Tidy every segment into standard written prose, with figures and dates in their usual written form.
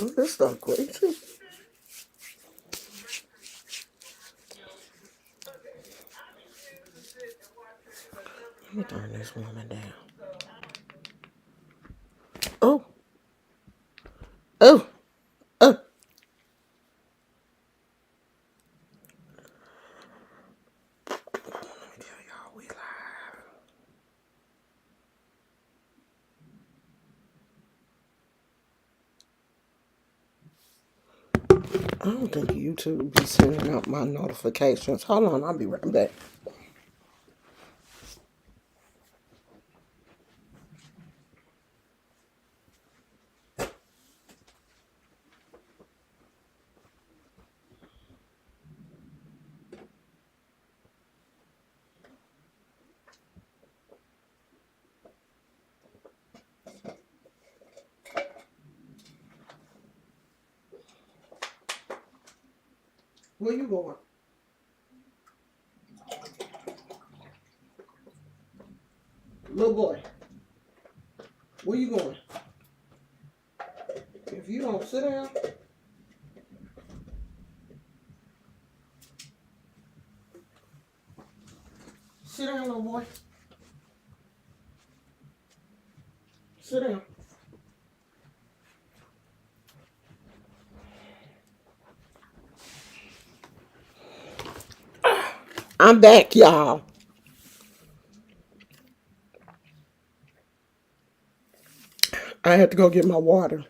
This stuff crazy. Let me turn this woman down. Oh, oh, oh. Let me tell y'all we live. I don't think YouTube be sending out my notifications. Hold on, I'll be right back. Where you going? Little boy, where you going? If you don't sit down, sit down, little boy. Sit down. I'm back, y'all. I had to go get my water.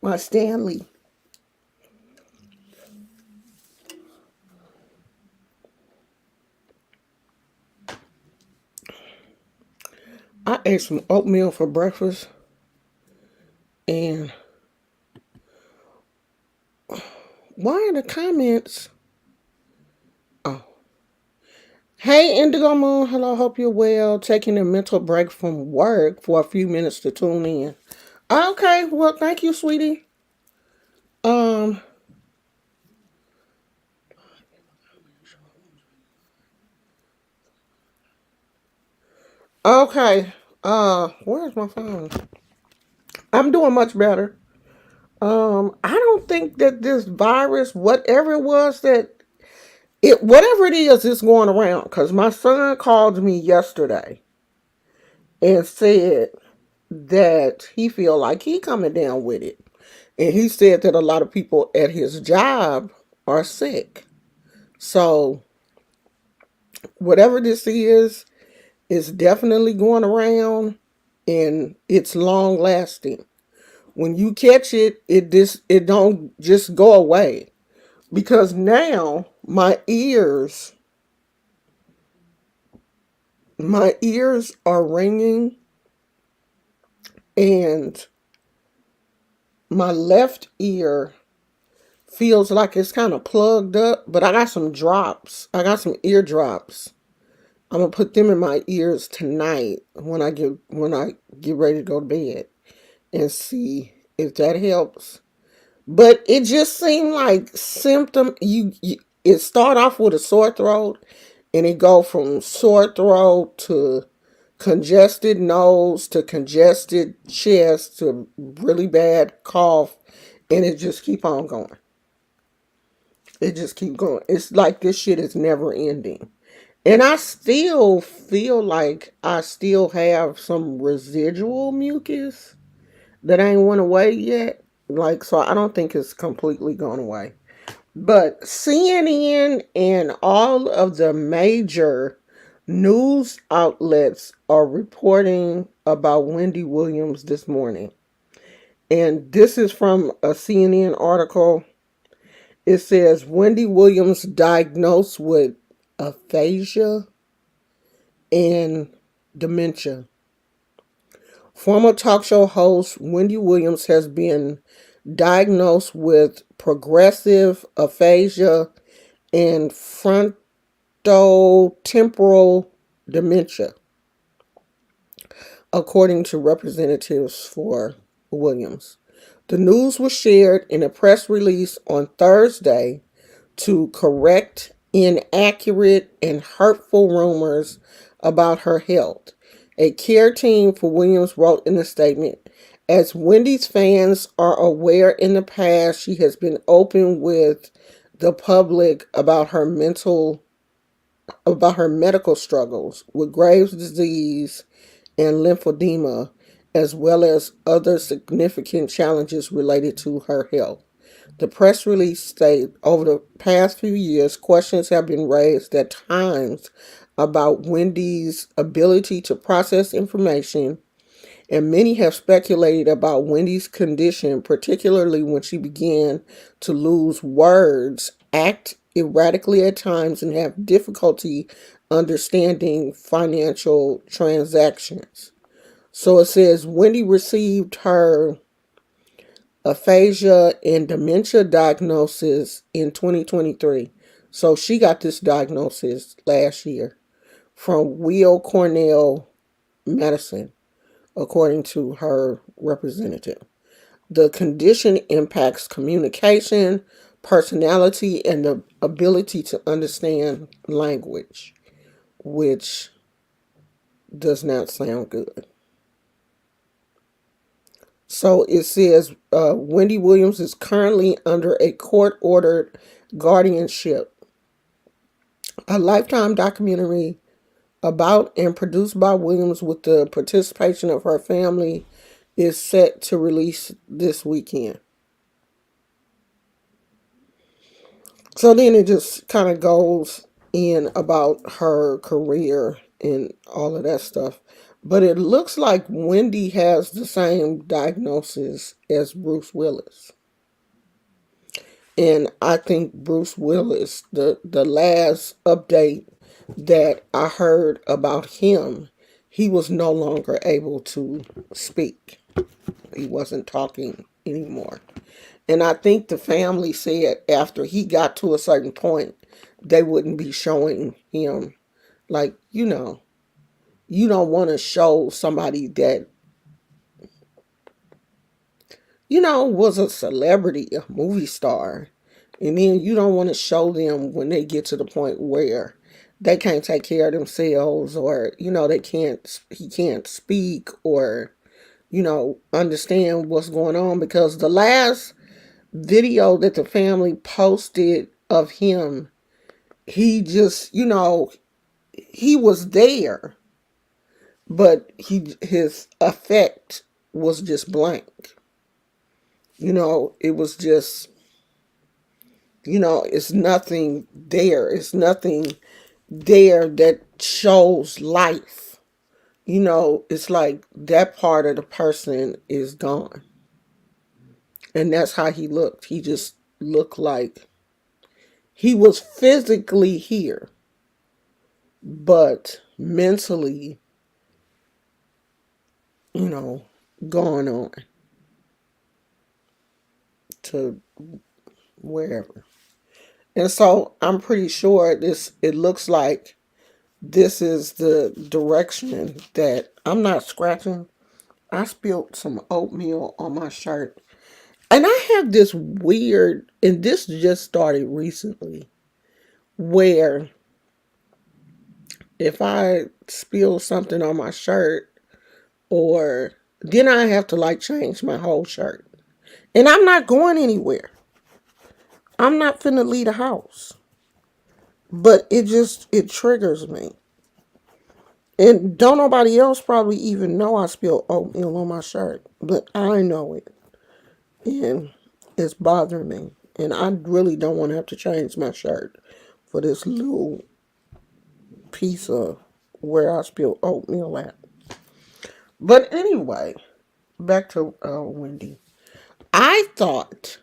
My Stanley. I ate some oatmeal for breakfast, and why are the comments? Oh. Hey, Indigo Moon. Hello, hope you're well. Taking a mental break from work for a few minutes to tune in. Okay, well, thank you, sweetie. Um, okay. Where's my phone? I'm doing much better. I don't think that this virus, whatever it was whatever it is going around. Because my son called me yesterday and said that he feel like he coming down with it. And he said that a lot of people at his job are sick. So whatever this is definitely going around, and it's long lasting. When you catch it, it don't just go away. Because now my ears are ringing, and my left ear feels like it's kind of plugged up, but I got some drops. I got some ear drops. I'm gonna put them in my ears tonight when I get ready to go to bed and see if that helps. But it just seemed like it start off with a sore throat, and it go from sore throat to congested nose to congested chest to really bad cough, and it just keep on going. It just keep going. It's like this shit is never ending. And I still feel like I still have some residual mucus that ain't went away yet. Like, so I don't think it's completely gone away. But CNN and all of the major news outlets are reporting about Wendy Williams this morning. And this is from a CNN article. It says Wendy Williams diagnosed with aphasia and dementia. Former talk show host Wendy Williams has been diagnosed with progressive aphasia and frontotemporal dementia, according to representatives for Williams. The news was shared in a press release on Thursday to correct inaccurate and hurtful rumors about her health. A care team for Williams wrote in a statement, As Wendy's fans are aware, in the past, she has been open with the public about her medical struggles with Graves' disease and lymphedema, as well as other significant challenges related to her health. The press release stated over the past few years, questions have been raised at times about Wendy's ability to process information, and many have speculated about Wendy's condition, particularly when she began to lose words, act erratically at times, and have difficulty understanding financial transactions. So it says Wendy received her aphasia and dementia diagnosis in 2023. So she got this diagnosis last year from Weill Cornell Medicine, according to her representative. The condition impacts communication, personality, and the ability to understand language, which does not sound good. So it says Wendy Williams is currently under a court ordered guardianship. A Lifetime documentary about and produced by Williams with the participation of her family is set to release this weekend. So then it just kind of goes in about her career and all of that stuff. But it looks like Wendy has the same diagnosis as Bruce Willis. And I think Bruce Willis, the last update that I heard about him, he was no longer able to speak. He wasn't talking anymore. And I think the family said after he got to a certain point, they wouldn't be showing him, like, you don't want to show somebody that, was a celebrity, a movie star. And then you don't want to show them when they get to the point where they can't take care of themselves, or, he can't speak, or, understand what's going on. Because the last video that the family posted of him, he just, he was there, but his effect was just blank. It was just, it's nothing there. It's nothing there that shows life. It's like that part of the person is gone. And that's how he looked. He just looked like he was physically here, but mentally, going on to wherever. And so I'm pretty sure it looks like this is the direction that I'm not scratching. I spilled some oatmeal on my shirt. And I have this weird, and this just started recently, where if I spill something on my shirt, or then I have to like change my whole shirt. And I'm not going anywhere. I'm not finna leave the house. But it triggers me. And don't nobody else probably even know I spilled oatmeal on my shirt. But I know it. And it's bothering me. And I really don't want to have to change my shirt for this little piece of where I spilled oatmeal at. But anyway, back to Wendy. I thought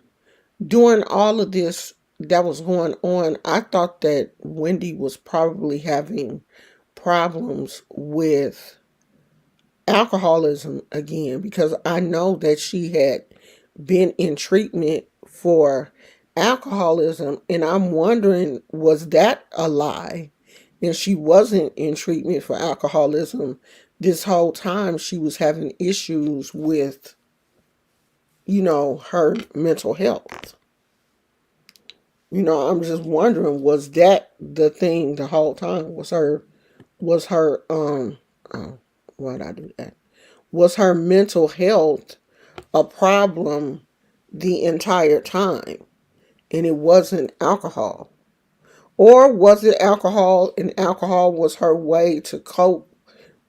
during all of this that was going on, I thought that Wendy was probably having problems with alcoholism again, because I know that she had been in treatment for alcoholism, and I'm wondering, was that a lie? And she wasn't in treatment for alcoholism this whole time. She was having issues with, her mental health. I'm just wondering, was that the thing the whole time? Was her, oh, why'd I do that? Was her mental health a problem the entire time and it wasn't alcohol? Or was it alcohol and alcohol was her way to cope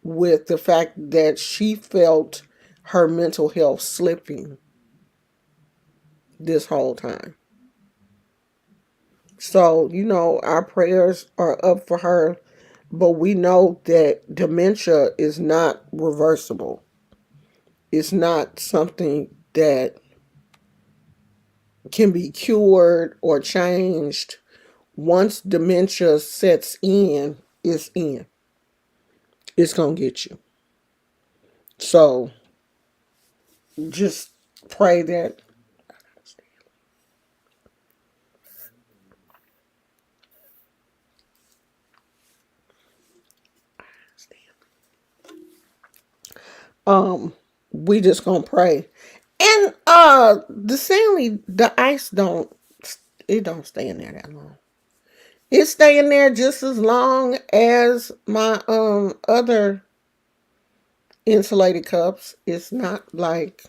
with the fact that she felt her mental health slipping this whole time? So, our prayers are up for her, but we know that dementia is not reversible. It's not something that can be cured or changed. Once dementia sets in, it's in. It's going to get you. So just pray that. Um, we just gonna pray. And the ice don't stay in there that long. It's staying there just as long as my other insulated cups. It's not like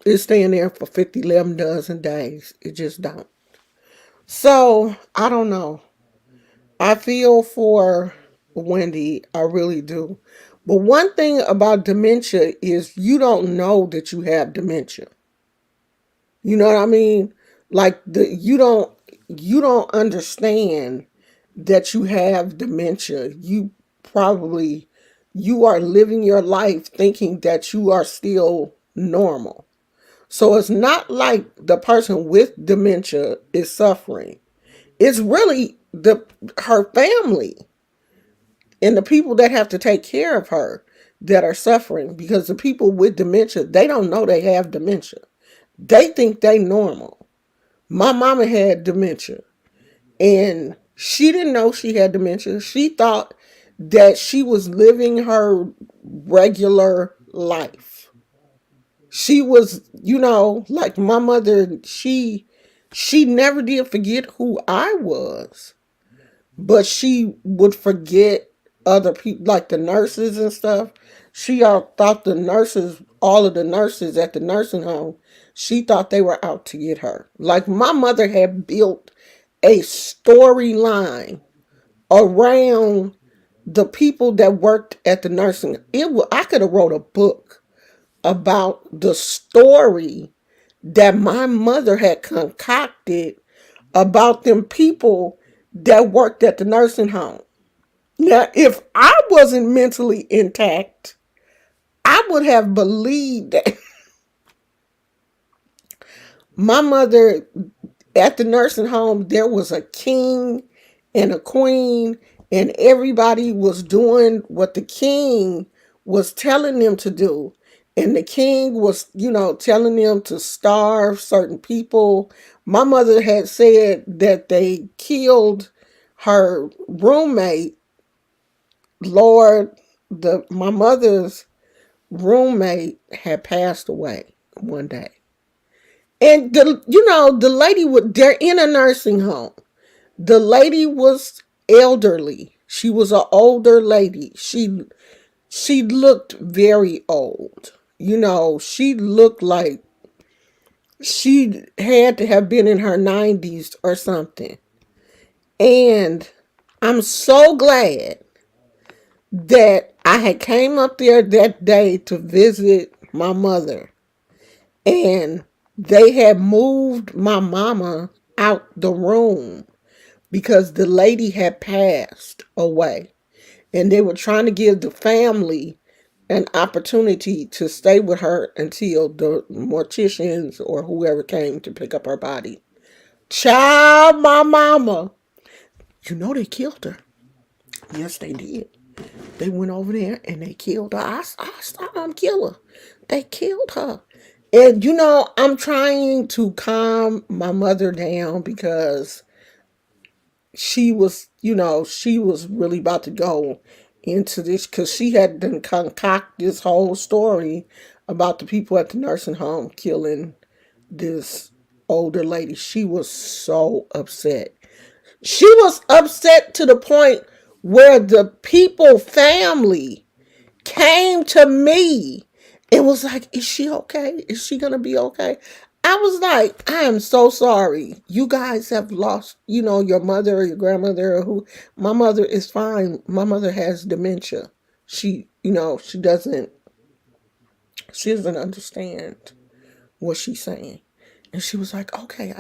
it's staying there for 50, 11 dozen days. It just don't. So I don't know. I feel for Wendy. I really do. But one thing about dementia is you don't know that you have dementia. You know what I mean? Like you don't understand that you have dementia. You are living your life thinking that you are still normal. So it's not like the person with dementia is suffering. It's really her family and the people that have to take care of her that are suffering, because the people with dementia, they don't know they have dementia. They think they normal. My mama had dementia and she didn't know she had dementia. She thought that she was living her regular life. She was, like my mother, she never did forget who I was, but she would forget other people, like the nurses and stuff. She all thought all of the nurses at the nursing home, she thought they were out to get her. Like my mother had built a storyline around the people that worked at the nursing. I could have wrote a book about the story that my mother had concocted about them people that worked at the nursing home. Now, if I wasn't mentally intact, I would have believed that my mother at the nursing home, there was a king and a queen, and everybody was doing what the king was telling them to do. And the king was, telling them to starve certain people. My mother had said that they killed her roommate. Lord, my mother's roommate had passed away one day. And the lady they're in a nursing home. The lady was elderly. She was an older lady. She looked very old. She looked like she had to have been in her 90s or something. And I'm so glad that I had came up there that day to visit my mother, and they had moved my mama out the room because the lady had passed away, and they were trying to give the family an opportunity to stay with her until the morticians or whoever came to pick up her body. Child, my mama, they killed her. Yes, they did. They went over there and they killed her. I saw them kill her. They killed her. And I'm trying to calm my mother down because she was really about to go into this because she had done concoct this whole story about the people at the nursing home killing this older lady. She was so upset. She was upset to the point where the family came to me It was like, is she okay? Is she gonna be okay? I was like, I am so sorry. You guys have lost, your mother or your grandmother or who. My mother is fine. My mother has dementia. She doesn't understand what she's saying. And she was like, okay,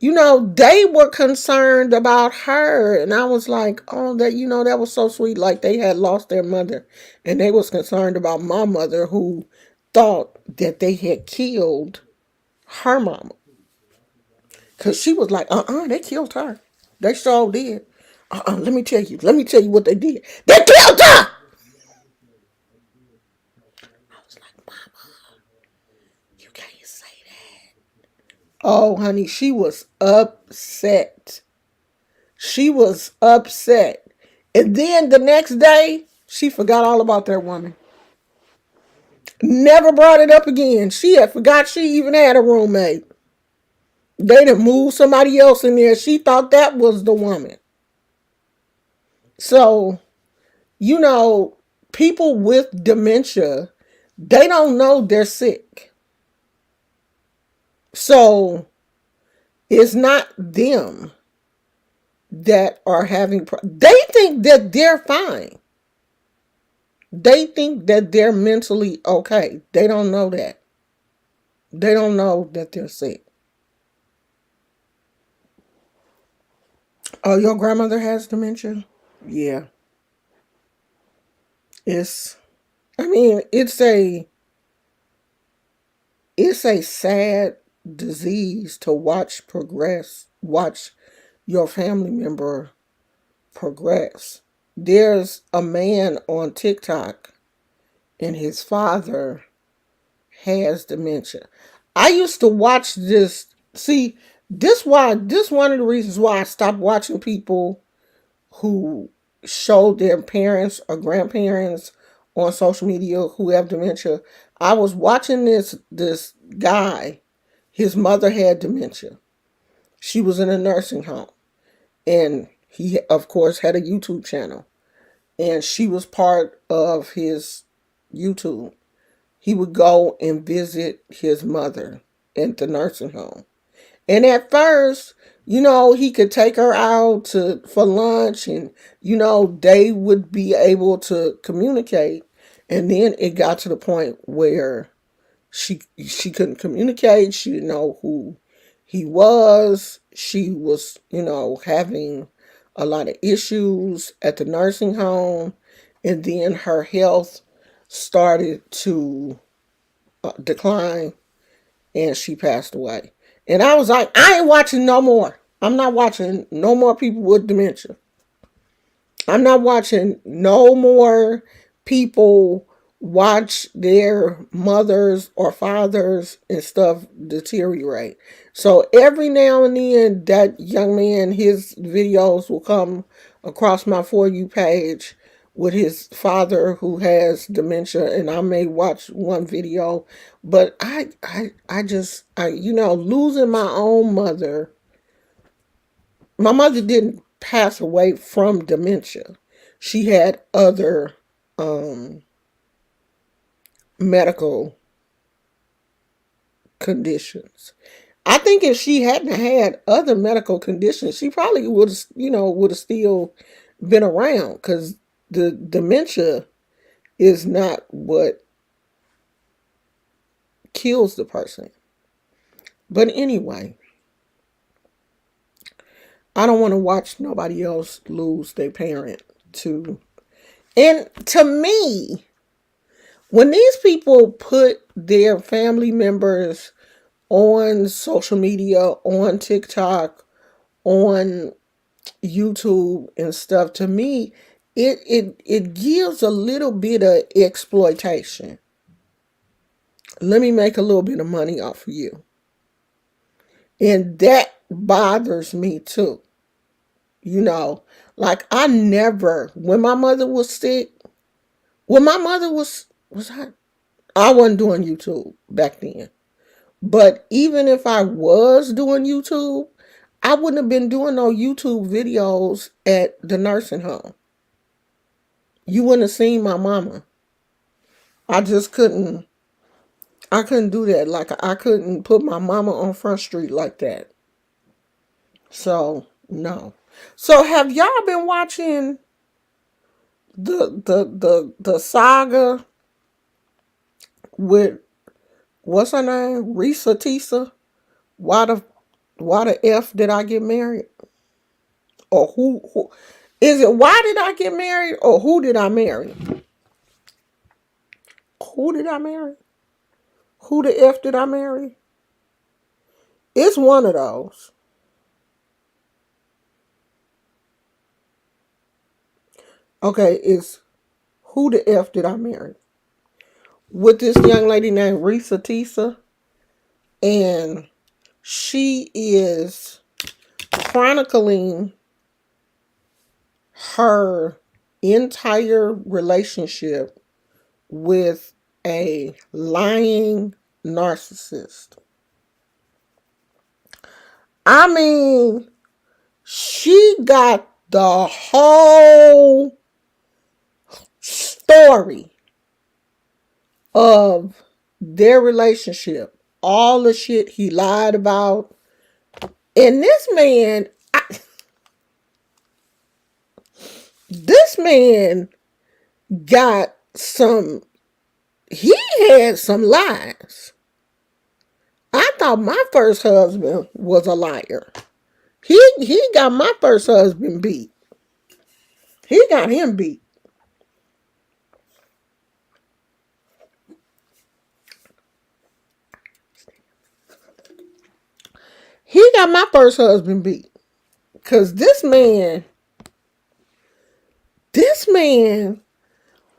they were concerned about her. And I was like, oh, that was so sweet. Like they had lost their mother and they was concerned about my mother who thought that they had killed her mama. Cause she was like, they killed her. They sure did. Let me tell you what they did. They killed her! I was like, Mama, you can't say that. Oh, honey, she was upset. She was upset. And then the next day, she forgot all about that woman. Never brought it up again. She had forgot she even had a roommate. They done moved somebody else in there. She thought that was the woman. So, you know, people with dementia, they don't know they're sick. So, it's not them that are they think that they're fine. They think that they're mentally okay. They don't know that. They don't know that they're sick. Oh, your grandmother has dementia? Yeah. It's I mean, it's a sad disease to watch your family member progress. There's a man on TikTok and his father has dementia. I used to watch this. See, this one of the reasons why I stopped watching people who show their parents or grandparents on social media who have dementia. I was watching this guy. His mother had dementia. She was in a nursing home, and he of course had a YouTube channel, and she was part of his YouTube. He would go and visit his mother at the nursing home. And at first, he could take her out for lunch and, they would be able to communicate. And then it got to the point where she couldn't communicate. She didn't know who he was. She was, having a lot of issues at the nursing home. And then her health started to decline and she passed away. And I was like, I ain't watching no more. I'm not watching no more people with dementia. I'm not watching no more people watch their mothers or fathers and stuff deteriorate. So every now and then, that young man, his videos will come across my For You page with his father who has dementia, and I may watch one video, but losing my own mother. My mother didn't pass away from dementia. She had other medical conditions. I think if she hadn't had other medical conditions, she probably would have still been around, because the dementia is not what kills the person. But anyway, I don't want to watch nobody else lose their parent to. And to me, when these people put their family members on social media, on TikTok, on YouTube and stuff, to me, it gives a little bit of exploitation. Let me make a little bit of money off of you. And that bothers me too. Like when my mother was sick, when my mother was I wasn't doing YouTube back then. But even if I was doing YouTube, I wouldn't have been doing no YouTube videos at the nursing home. You wouldn't have seen my mama. I just couldn't. I couldn't do that. Like, I couldn't put my mama on Front Street like that. So, no. So, have y'all been watching the saga with, what's her name? Risa Tisa? Why the why the F did I get married? Or who is it, why did I get married, or who did I marry? Who did I marry? Who the F did I marry? It's one of those. Okay, it's who the F did I marry? With this young lady named Risa Tisa, and she is chronicling her entire relationship with a lying narcissist. I mean, she got the whole story of their relationship, all the shit he lied about. And this man got some, he had some lies. I thought my first husband was a liar. He got my first husband beat. He got him beat. He got my first husband beat. Cause this man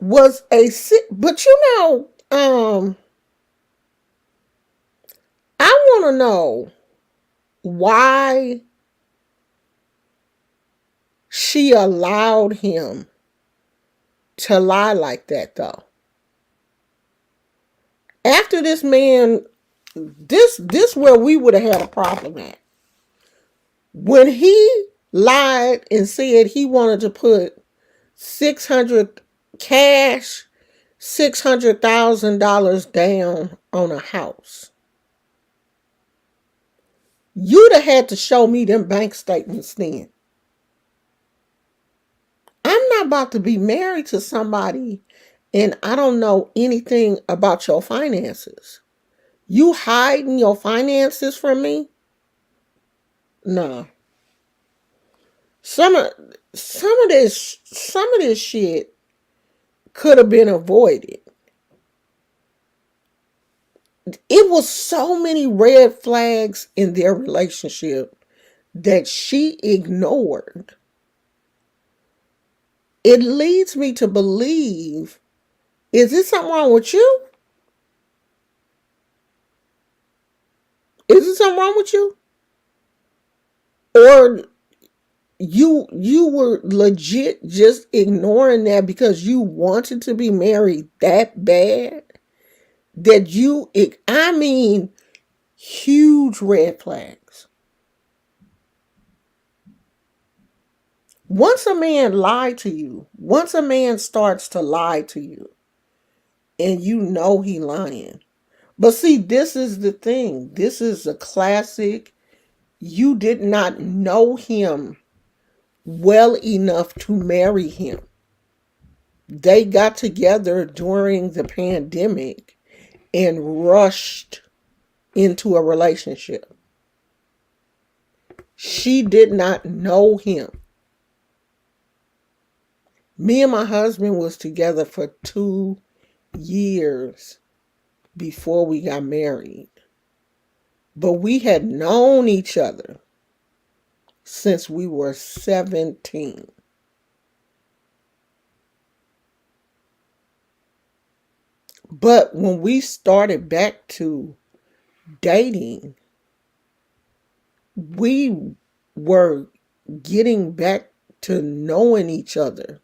was a sick, but I want to know why she allowed him to lie like that, though. After this man, this where we would have had a problem at. When he lied and said he wanted to put 600 cash, $600,000 down on a house. You'd have had to show me them bank statements then. I'm not about to be married to somebody and I don't know anything about your finances. You hiding your finances from me? No. Some of this shit could have been avoided. It was so many red flags in their relationship that she ignored. It leads me to believe, is there something wrong with you? Is there something wrong with you? Or you were legit just ignoring that because you wanted to be married that bad? I mean, huge red flags. Once a man lied to you, once a man starts to lie to you, and you know he lying. But see, this is the thing. This is a classic. You did not know him well enough to marry him. They got together during the pandemic and rushed into a relationship. She did not know him. Me and my husband was together for 2 years before we got married. But we had known each other since we were 17. But when we started back to dating, we were getting back to knowing each other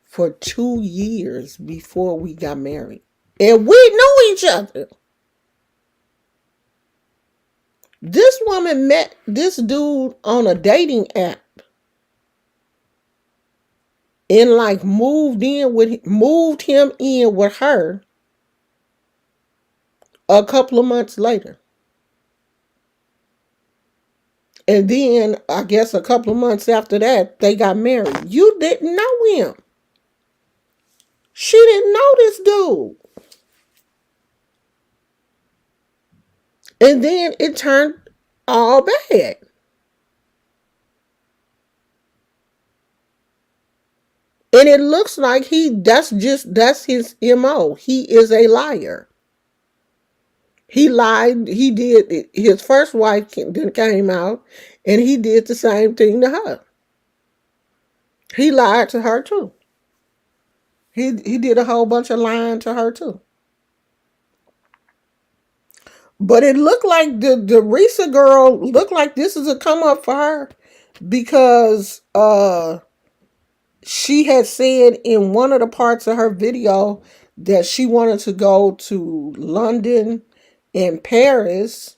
for 2 years before we got married. And we knew each other. This woman met this dude on a dating app and like moved him in with her a couple of months later. And then I guess a couple of months after that, they got married. You didn't know him. She didn't know this dude. And then it turned all bad. And it looks like that's his MO. He is a liar. He lied. He did. His first wife then came out, and he did the same thing to her. He lied to her too. He did a whole bunch of lying to her too. But it looked like the Risa girl looked like this is a come up for her because she had said in one of the parts of her video that she wanted to go to London and Paris.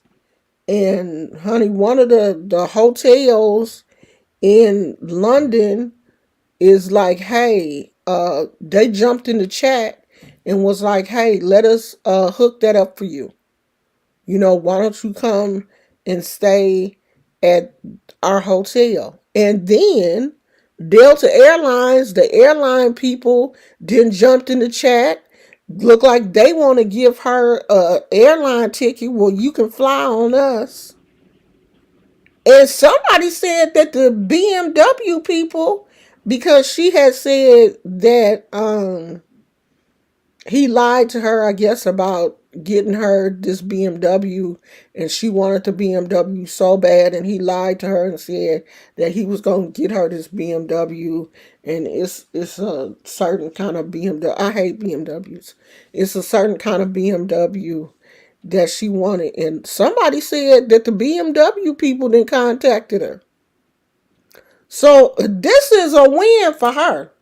And honey, one of the hotels in London is like, hey, they jumped in the chat and was like, hey, let us hook that up for you. You know, why don't you come and stay at our hotel? And then Delta Airlines, the airline people, then jumped in the chat. Look like they want to give her a airline ticket. Well, you can fly on us. And somebody said that the BMW people, because she had said that he lied to her, I guess, about getting her this BMW, and she wanted the BMW so bad, and he lied to her and said that he was going to get her this BMW, and it's a certain kind of BMW. I hate BMWs. It's a certain kind of BMW that she wanted, and somebody said that the BMW people then contacted her. So this is a win for her.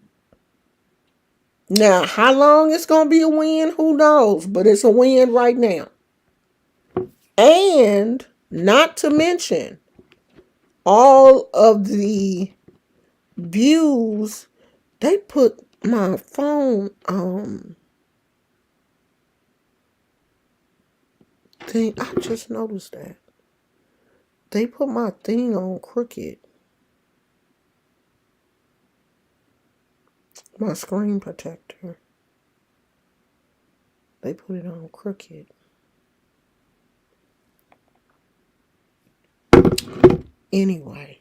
Now, how long it's going to be a win, who knows? But it's a win right now. And not to mention all of the views. They put my phone thing. I just noticed that. They put my thing on crooked. My screen protector. They put it on crooked. Anyway,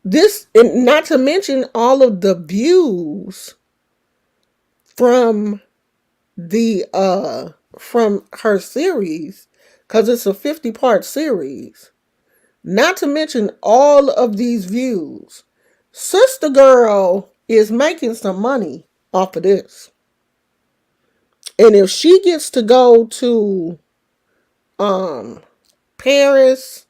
this, and not to mention all of the views from the from her series, because it's a 50-part series. Not to mention all of these views. Sister Girl is making some money off of this. And if she gets to go to Paris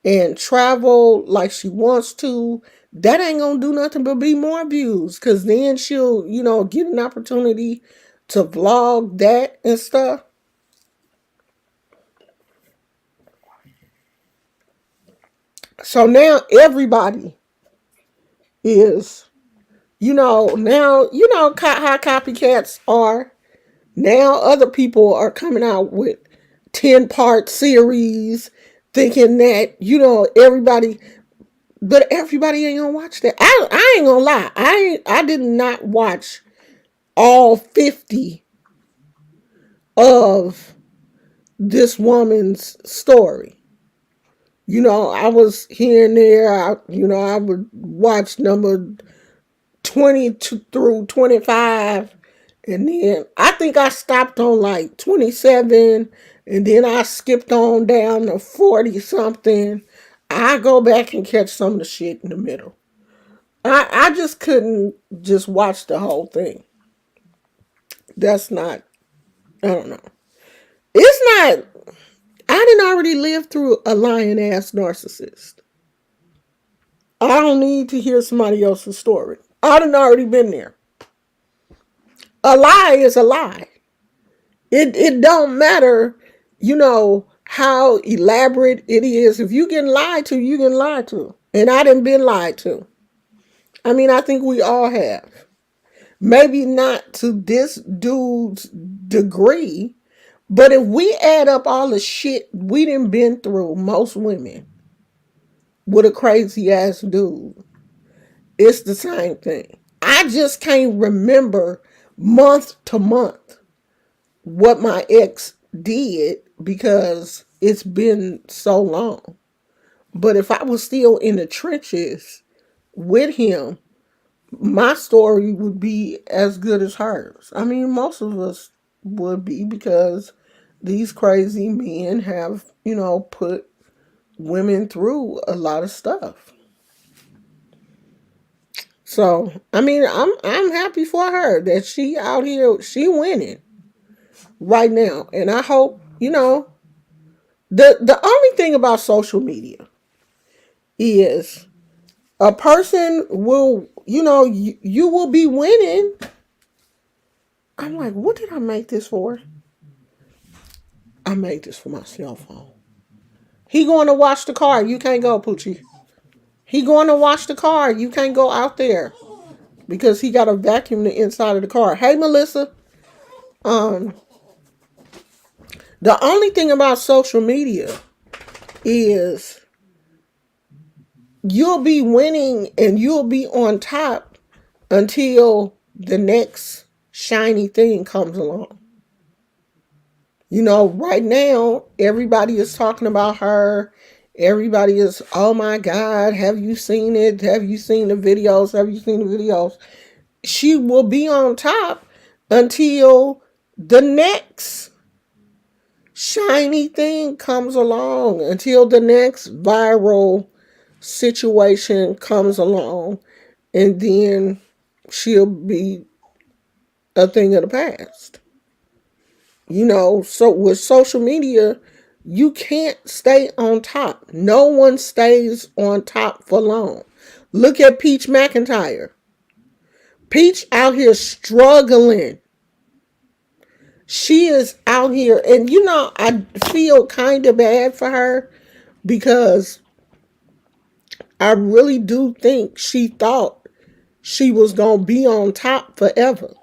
and travel like she wants to, that ain't gonna do nothing but be more views. Cause then she'll, get an opportunity to vlog that and stuff. So now everybody is, now, how copycats are. Now other people are coming out with 10-part series thinking that, everybody, but everybody ain't gonna watch that. I ain't gonna lie. I did not watch all 50 of this woman's story. I was here and there. I would watch number 20 through 25. And then I think I stopped on like 27. And then I skipped on down to 40 something. I go back and catch some of the shit in the middle. I just couldn't just watch the whole thing. That's not, I don't know. It's not, I didn't already live through a lying ass narcissist. I don't need to hear somebody else's story. I done already been there. A lie is a lie. It don't matter, how elaborate it is. If you getting lied to, you getting lied to. And I done been lied to. I mean, I think we all have. Maybe not to this dude's degree, but if we add up all the shit we done been through, most women, with a crazy ass dude, it's the same thing. I just can't remember month to month what my ex did because it's been so long. But if I was still in the trenches with him, my story would be as good as hers. I mean, most of us would be because these crazy men have, put women through a lot of stuff. So, I mean, I'm happy for her that she out here, she winning right now. And I hope, the only thing about social media is a person will, you will be winning. I'm like, what did I make this for? I made this for my cell phone. He going to wash the car. You can't go, Poochie. He going to wash the car. You can't go out there because he got to vacuum the inside of the car. Hey, Melissa. Um, the only thing about social media is you'll be winning and you'll be on top until the next shiny thing comes along. Right now, everybody is talking about her. Everybody is, oh my God, have you seen it? Have you seen the videos? Have you seen the videos? She will be on top until the next shiny thing comes along, until the next viral situation comes along, and then she'll be a thing of the past. So with social media, you can't stay on top. No one stays on top for long. Look at Peach McIntyre. Peach out here struggling. She is out here, and I feel kind of bad for her because I really do think she thought she was going to be on top forever.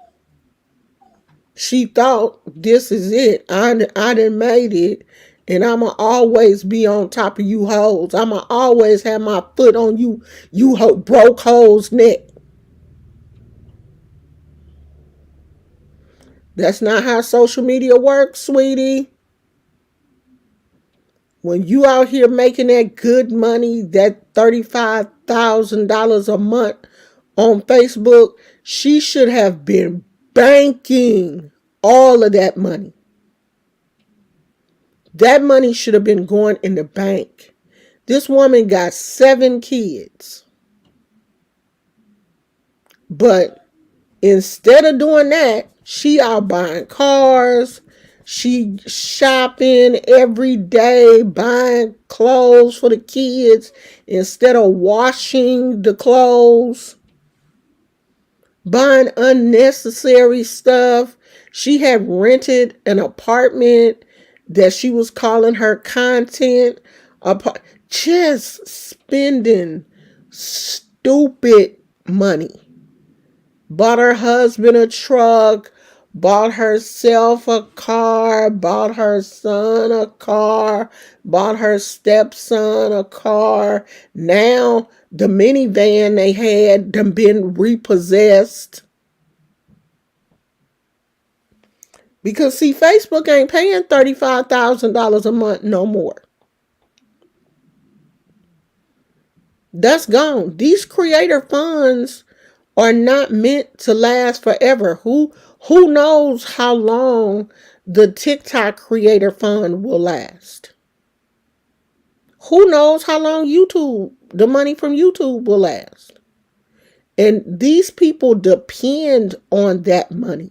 She thought, this is it. I done made it. And I'ma always be on top of you hoes. I'ma always have my foot on you broke hoes' neck. That's not how social media works, sweetie. When you out here making that good money, that $35,000 a month on Facebook, she should have been banking all of that money. That money should have been going in the bank. This woman got 7 kids. But instead of doing that, she out buying cars. She shopping every day, buying clothes for the kids instead of washing the clothes, buying unnecessary stuff. She had rented an apartment that she was calling her content. Just spending stupid money. Bought her husband a truck, bought herself a car, bought her son a car, bought her stepson a car. Now the minivan they had done been repossessed. Because see, Facebook ain't paying $35,000 a month no more. That's gone. These creator funds are not meant to last forever. Who knows how long the TikTok creator fund will last? Who knows how long the money from YouTube will last? And these people depend on that money.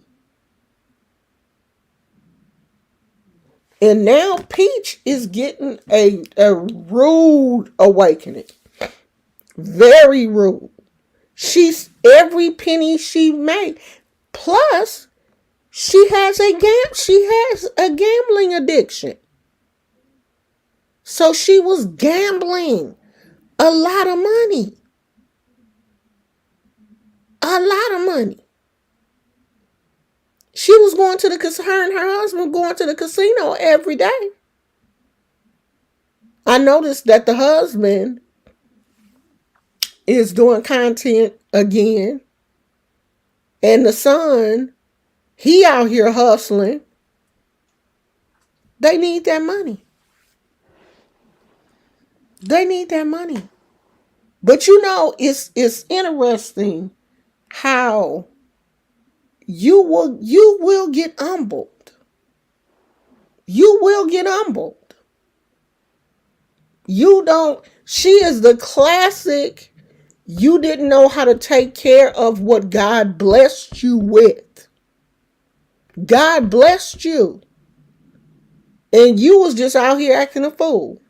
And now Peach is getting a rude awakening. Very rude. She's every penny she made. Plus, she has a gambling addiction. So she was gambling a lot of money. A lot of money. going to her and her husband going to the casino every day. I noticed that the husband is doing content again, and the son, he out here hustling. They need that money. They need that money. But it's interesting how you will get humbled. You will get humbled. You don't. She is the classic. You didn't know how to take care of what God blessed you with. God blessed you, and you was just out here acting a fool.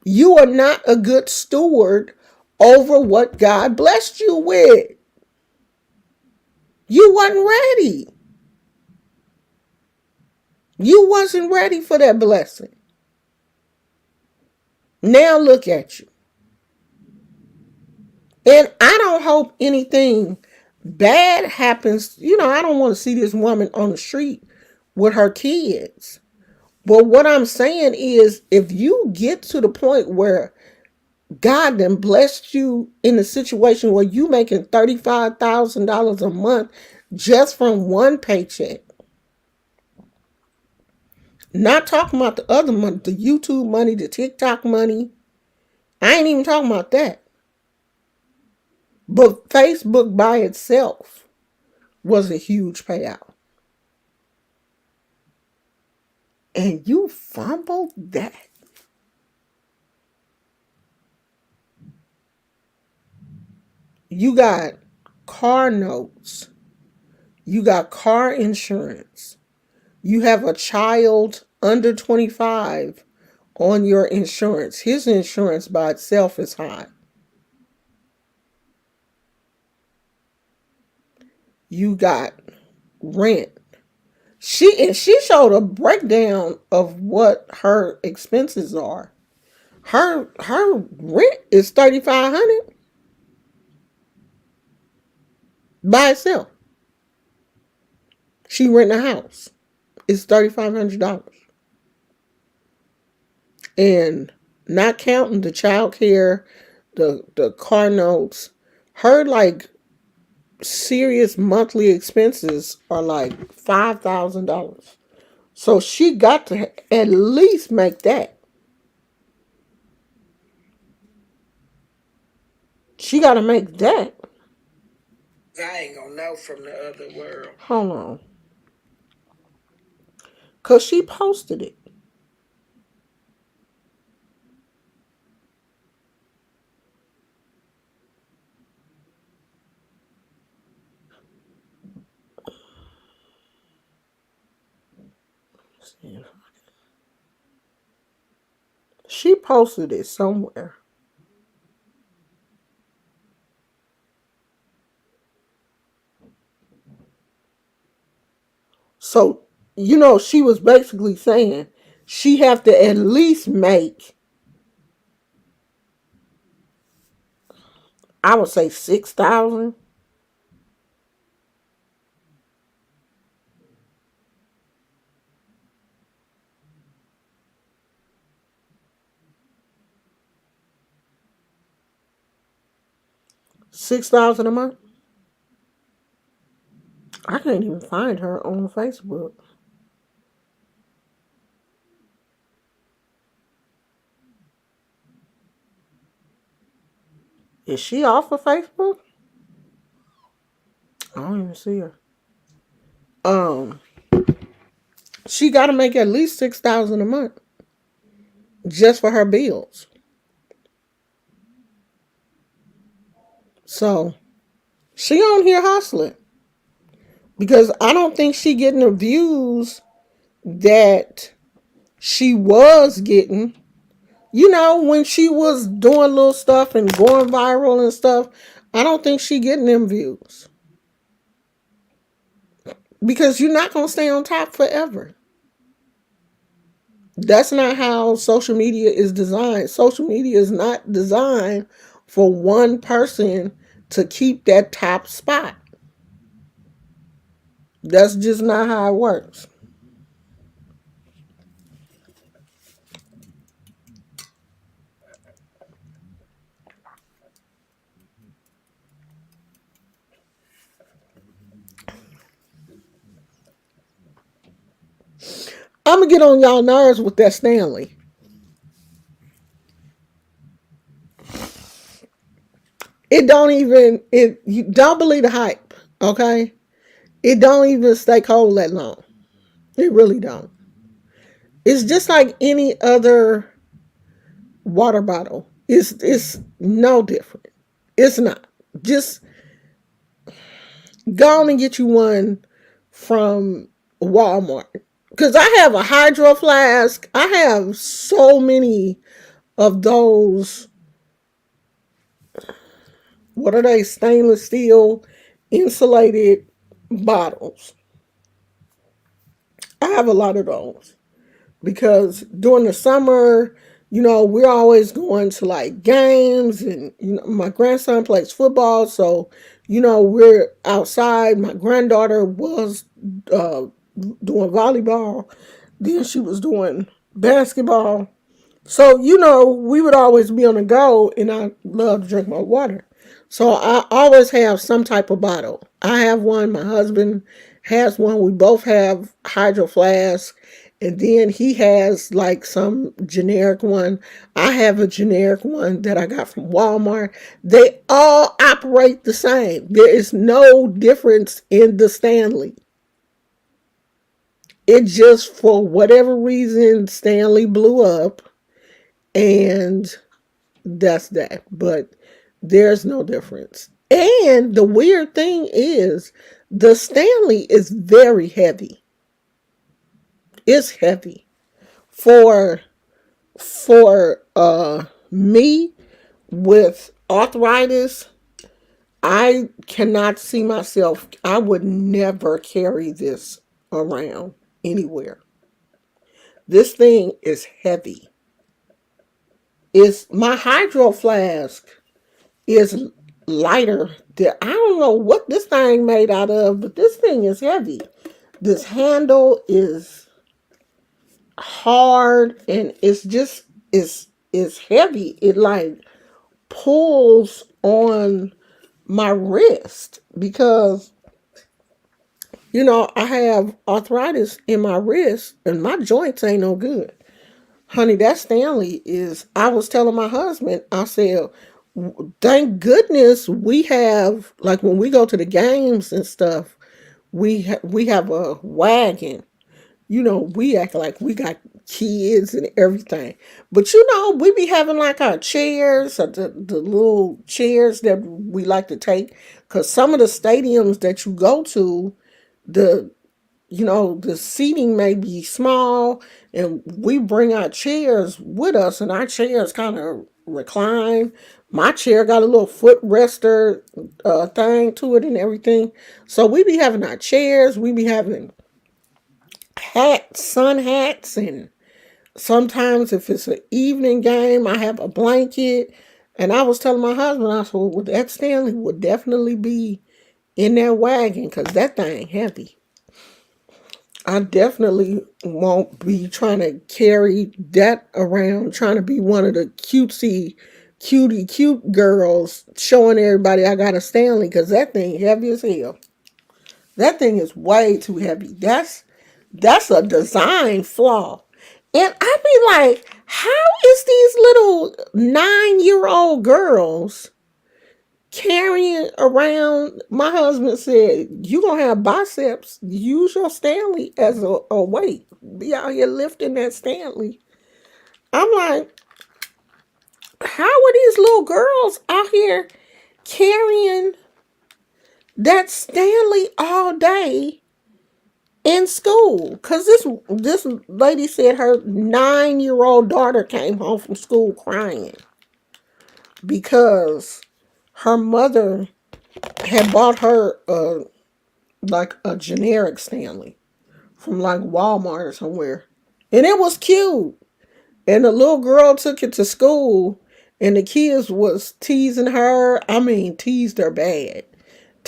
You are not a good steward over what God blessed you with. You wasn't ready. You wasn't ready for that blessing. Now look at you. And I don't hope anything bad happens. I don't want to see this woman on the street with her kids. But what I'm saying is, if you get to the point where God then blessed you in a situation where you making $35,000 a month just from one paycheck, not talking about the other money, the YouTube money, the TikTok money. I ain't even talking about that. But Facebook by itself was a huge payout. And you fumbled that. You got car notes. You got car insurance. You have a child under 25 on your insurance. His insurance by itself is high. You got rent. She showed a breakdown of what her expenses are. Her rent is $3,500 by itself. She rent a house. It's $3,500. And not counting the child care, the car notes, her serious monthly expenses are $5,000. So she got to at least make that. She got to make that. I ain't gonna know from the other world. Hold on. Because she posted it. She posted it somewhere. So, she was basically saying she have to at least make, I would say, 6,000. $6,000 a month. I can't even find her on Facebook. Is she off of Facebook? I don't even see her. She got to make at least 6,000 a month just for her bills. So she on here hustling because I don't think she getting the views that she was getting. When she was doing little stuff and going viral and stuff, I don't think she getting them views. Because you're not going to stay on top forever. That's not how social media is designed. Social media is not designed for one person to keep that top spot. That's just not how it works. I'm gonna get on y'all nerves with that Stanley. It don't even it you don't believe the hype, okay? It don't even stay cold that long. It really don't. It's just like any other water bottle. It's no different. It's not. Just go on and get you one from Walmart. Cause I have a hydro flask. I have so many of those, what are they, stainless steel insulated bottles. I have a lot of those because during the summer, we're always going to like games, and my grandson plays football, so we're outside. My granddaughter was uh, doing volleyball, then she was doing basketball. So, we would always be on the go, and I love to drink my water. So, I always have some type of bottle. I have one, my husband has one. We both have hydro flask, and then he has like some generic one. I have a generic one that I got from Walmart. They all operate the same. There is no difference in the Stanley. It just, for whatever reason, Stanley blew up, and that's that. But there's no difference. And the weird thing is, the Stanley is very heavy. It's heavy for me with arthritis. I cannot see myself. I would never carry this around anywhere. This thing is heavy. It's my hydro flask is lighter. I don't know what this thing made out of, but this thing is heavy. This handle is hard, and it's heavy. It like pulls on my wrist because I have arthritis in my wrist and my joints ain't no good. Honey, that Stanley is, I was telling my husband, I said, thank goodness we have, like when we go to the games and stuff, we have a wagon. We act like we got kids and everything. But we be having like our chairs, or the little chairs that we like to take. Because some of the stadiums that you go to, the the seating may be small, and we bring our chairs with us, and our chairs kind of recline. My chair got a little foot rester thing to it and everything. So we be having our chairs, we be having hats, sun hats, and sometimes if it's an evening game, I have a blanket. And I was telling my husband, I said, well, that Stanley would definitely be in that wagon because that thing heavy. I definitely won't be trying to carry that around, trying to be one of the cute girls showing everybody I got a Stanley, because that thing heavy as hell. That thing is way too heavy. That's a design flaw. And I be like, how is these little 9-year-old girls carrying around? My husband said, you gonna have biceps, use your Stanley as a weight. Be out here lifting that Stanley. I'm like, how are these little girls out here carrying that Stanley all day in school? Because this lady said her 9-year-old daughter came home from school crying because her mother had bought her like a generic Stanley from like Walmart or somewhere, and it was cute. And the little girl took it to school, and the kids was teasing her. I mean, teased her bad.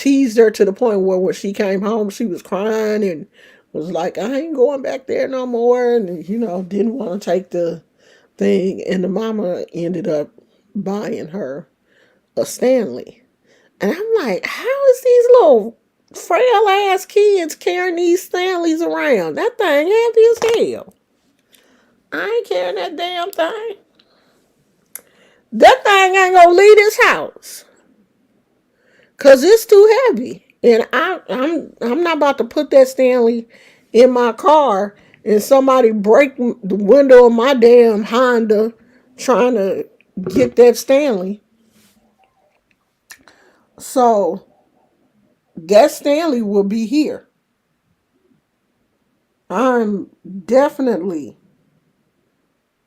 teased her to the point where when she came home, she was crying and was like, I ain't going back there no more. And, didn't want to take the thing. And the mama ended up buying her a Stanley. And I'm like, how is these little frail ass kids carrying these Stanleys around? That thing heavy as hell. I ain't carrying that damn thing. That thing ain't gonna leave this house. Cause it's too heavy. And I'm not about to put that Stanley in my car and somebody break the window of my damn Honda trying to get that Stanley. So that Stanley will be here. I'm definitely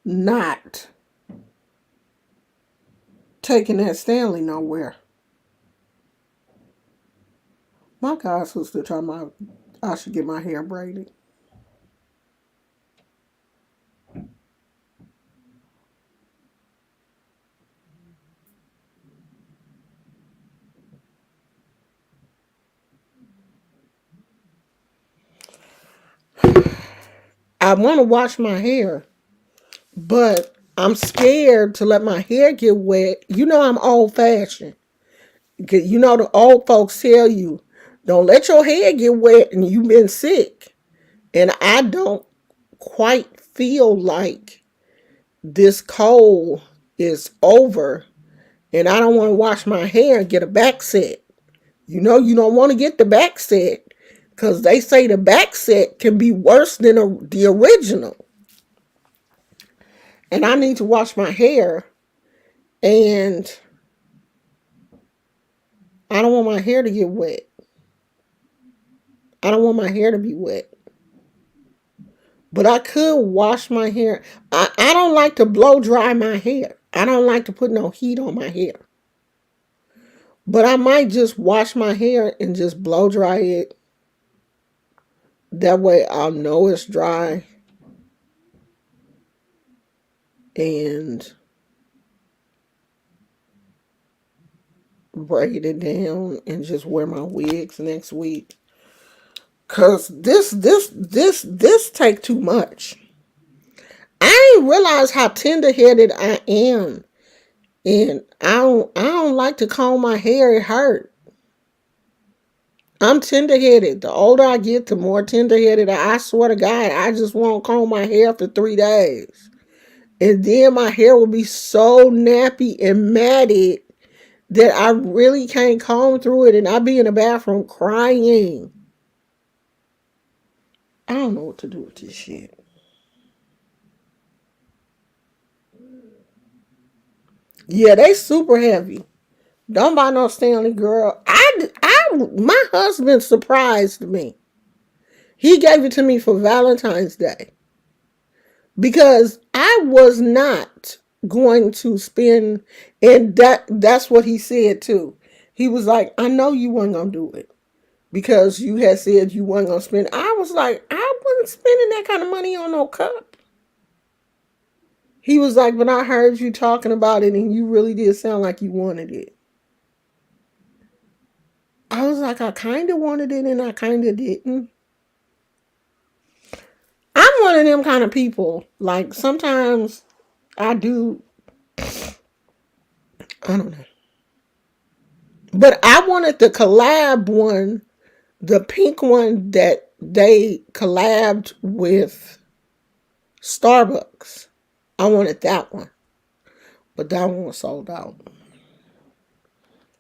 not taking that Stanley nowhere. My god sister talking about I should get my hair braided. I want to wash my hair, but I'm scared to let my hair get wet. I'm old fashioned. The old folks tell you, don't let your hair get wet and you've been sick. And I don't quite feel like this cold is over and I don't want to wash my hair and get a back set. You don't want to get the back set because they say the back set can be worse than the original. And I need to wash my hair and I don't want my hair to get wet. I don't want my hair to be wet. But I could wash my hair. I don't like to blow dry my hair. I don't like to put no heat on my hair. But I might just wash my hair and just blow dry it. That way I'll know it's dry. And braid it down and just wear my wigs next week. Cause this take too much. I didn't realize how tender-headed I am. And I don't like to comb my hair. It hurt. I'm tender-headed. The older I get, the more tender-headed. I swear to God, I just won't comb my hair for 3 days. And then my hair will be so nappy and matted that I really can't comb through it. And I'll be in the bathroom crying. I don't know what to do with this shit. Yeah, they super heavy. Don't buy no Stanley, girl. My husband surprised me. He gave it to me for Valentine's Day because I was not going to spend, and that's what he said too. He was like, I know you weren't gonna do it because you had said you weren't gonna spend. I was like, I wasn't spending that kind of money on no cup. He was like, but I heard you talking about it and you really did sound like you wanted it. I was like, I kind of wanted it and I kind of didn't. I'm one of them kind of people. Like, sometimes I do, I don't know. But I wanted the collab one, the pink one that they collabed with Starbucks. I wanted that one. But that one was sold out.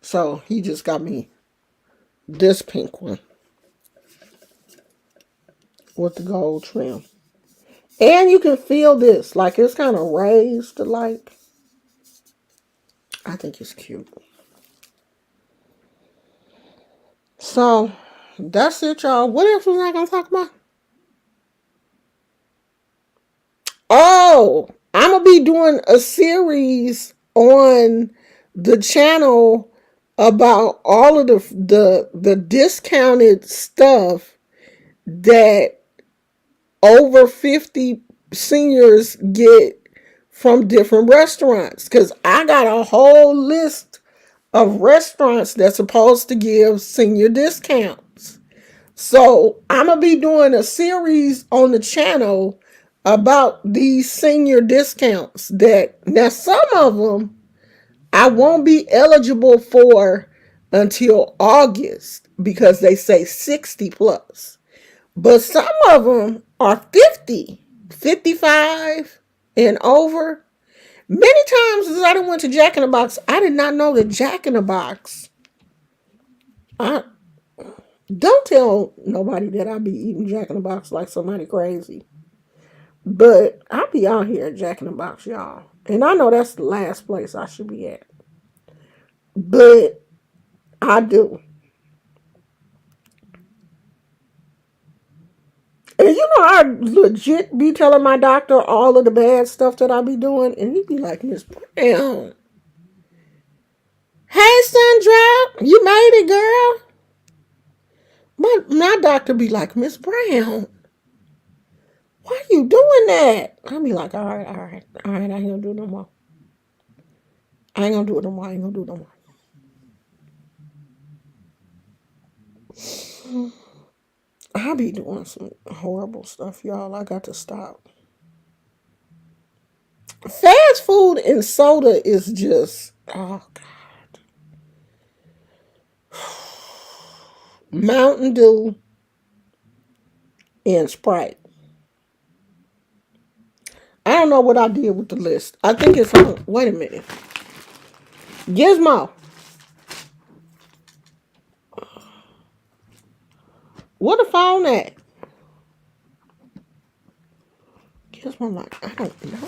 So he just got me this pink one with the gold trim. And you can feel this. Like, it's kind of raised. Like, I think it's cute. So, that's it, y'all. What else was I going to talk about? Oh, I'm going to be doing a series on the channel about all of the discounted stuff that over 50 seniors get from different restaurants. Because I got a whole list of restaurants that's supposed to give senior discounts. So I'm going to be doing a series on the channel about these senior discounts that now some of them I won't be eligible for until August because they say 60 plus. But some of them are 50, 55 and over. Many times as I went to Jack in the Box, I did not know that Jack in the Box. I don't tell nobody that I be eating Jack in the Box like somebody crazy. But I be out here at Jack in the Box, y'all. And I know that's the last place I should be at. But I do. And you know, I legit be telling my doctor all of the bad stuff that I be doing. And he be like, Miss Brown. Hey, Sandra, you made it, girl. My doctor be like, Miss Brown, why you doing that? I be like, all right, I ain't gonna do it no more. I ain't gonna do it no more. I ain't gonna do it no more. I be doing some horrible stuff, y'all. I got to stop. Fast food and soda is just, oh God. Mountain Dew and Sprite. I don't know what I did with the list. I think it's on. Wait a minute. Gizmo. What the phone at? Gizmo, like, I don't know.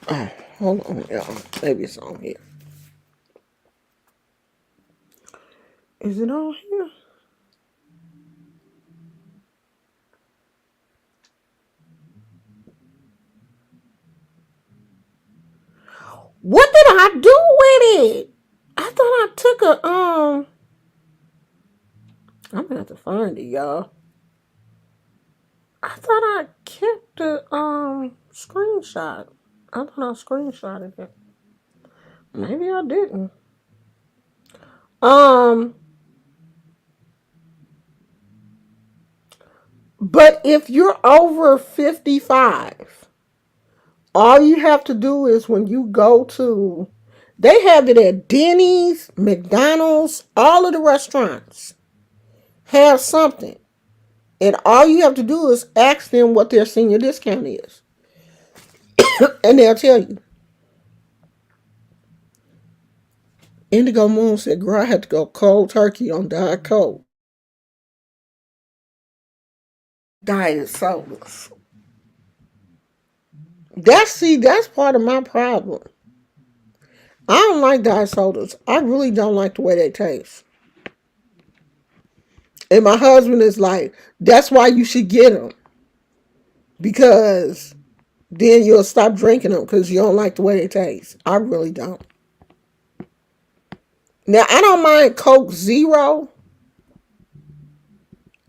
Oh, hold on, y'all. Maybe it's on here. Is it on here? What did I do with it? I thought I took I'm gonna have to find it, y'all. I thought I kept the screenshot. I thought I screenshotted it. Maybe I didn't. Um, but if you're over 55, all you have to do is when you go to, they have it at Denny's, McDonald's, all of the restaurants have something. And all you have to do is ask them what their senior discount is. And they'll tell you. Indigo Moon said, girl, I had to go cold turkey on Diet Coke. Diet sodas. That's part of my problem. I don't like diet sodas. I really don't like the way they taste. And my husband is like, that's why you should get them. Because then you'll stop drinking them because you don't like the way they taste. I really don't. Now, I don't mind Coke Zero.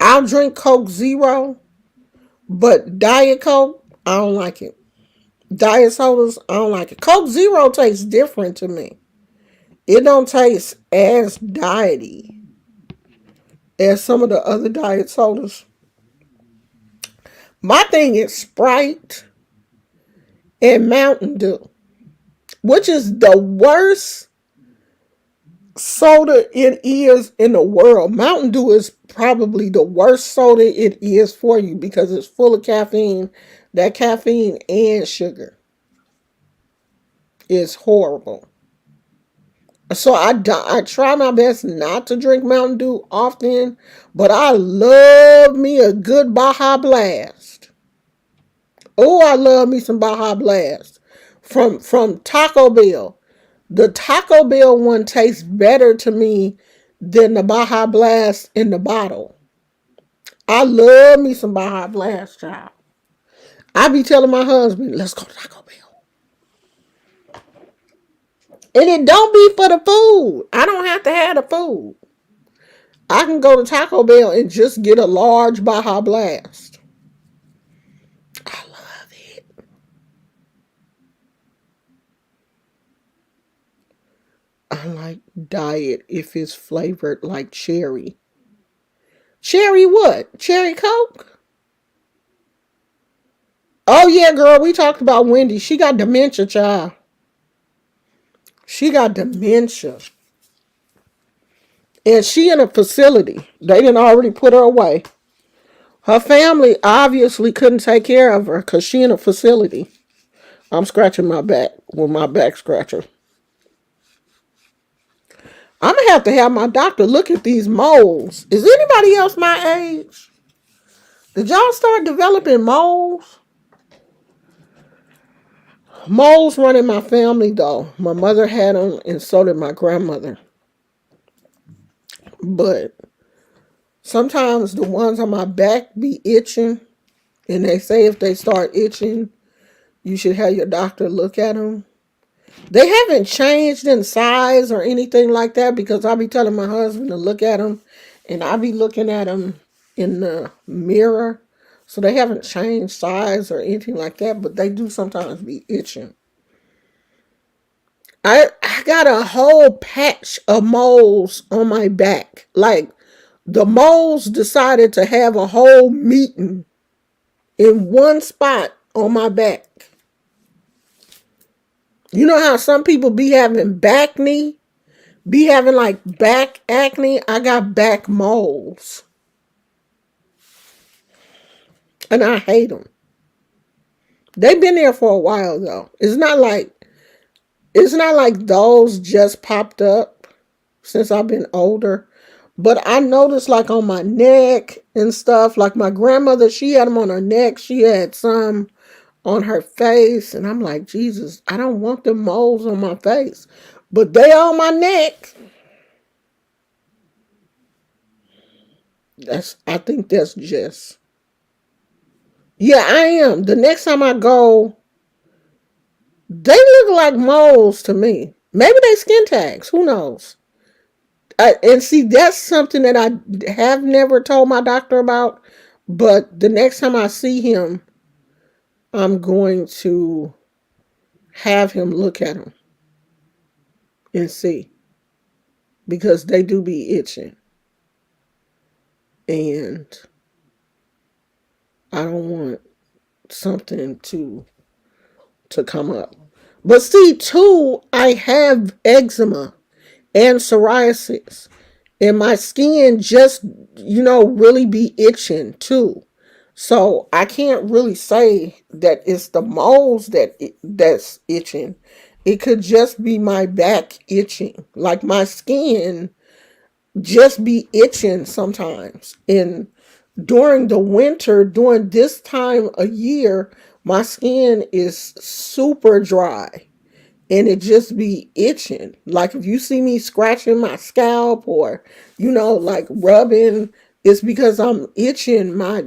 I'll drink Coke Zero. But Diet Coke, I don't like it. Diet sodas, I don't like it. Coke Zero tastes different to me. It don't taste as diety as some of the other diet sodas. My thing is Sprite and Mountain Dew, which is the worst soda it is in the world. Mountain Dew is probably the worst soda it is for you because it's full of caffeine. That caffeine and sugar is horrible. So I try my best not to drink Mountain Dew often, but I love me a good Baja Blast. Oh, I love me some Baja Blast from Taco Bell. The Taco Bell one tastes better to me than the Baja Blast in the bottle. I love me some Baja Blast, child. I be telling my husband, let's go to Taco Bell. And it don't be for the food. I don't have to have the food. I can go to Taco Bell and just get a large Baja Blast. I love it. I like diet if it's flavored like cherry. Cherry what? Cherry Coke? Oh yeah, girl, we talked about Wendy. She got dementia, child. She got dementia. And she in a facility. They didn't already put her away. Her family obviously couldn't take care of her because she in a facility. I'm scratching my back with my back scratcher. I'm going to have my doctor look at these moles. Is anybody else my age? Did y'all start developing moles? Moles run in my family, though. My mother had them, and so did my grandmother. But sometimes the ones on my back be itching, and they say if they start itching, you should have your doctor look at them. They haven't changed in size or anything like that because I be telling my husband to look at them, and I be looking at them in the mirror. So they haven't changed size or anything like that, but they do sometimes be itching. I got a whole patch of moles on my back. Like the moles decided to have a whole meeting in one spot on my back. You know how some people be having back knee? Be having like back acne? I got back moles. And I hate them. They've been there for a while though. It's not like those just popped up since I've been older. But I noticed like on my neck and stuff, like my grandmother, she had them on her neck. She had some on her face. And I'm like, Jesus, I don't want them moles on my face. But they on my neck. I think that's just. Yeah, I am. The next time I go, they look like moles to me. Maybe they skin tags. Who knows? And see, that's something that I have never told my doctor about. But the next time I see him, I'm going to have him look at them and see. Because they do be itching. And I don't want something to come up. But see, too, I have eczema and psoriasis. And my skin just, really be itching too. So I can't really say that it's the moles that's itching. It could just be my back itching. Like my skin just be itching sometimes. And during the winter, during this time of year, my skin is super dry and it just be itching. Like if you see me scratching my scalp or, like rubbing, it's because I'm itching. My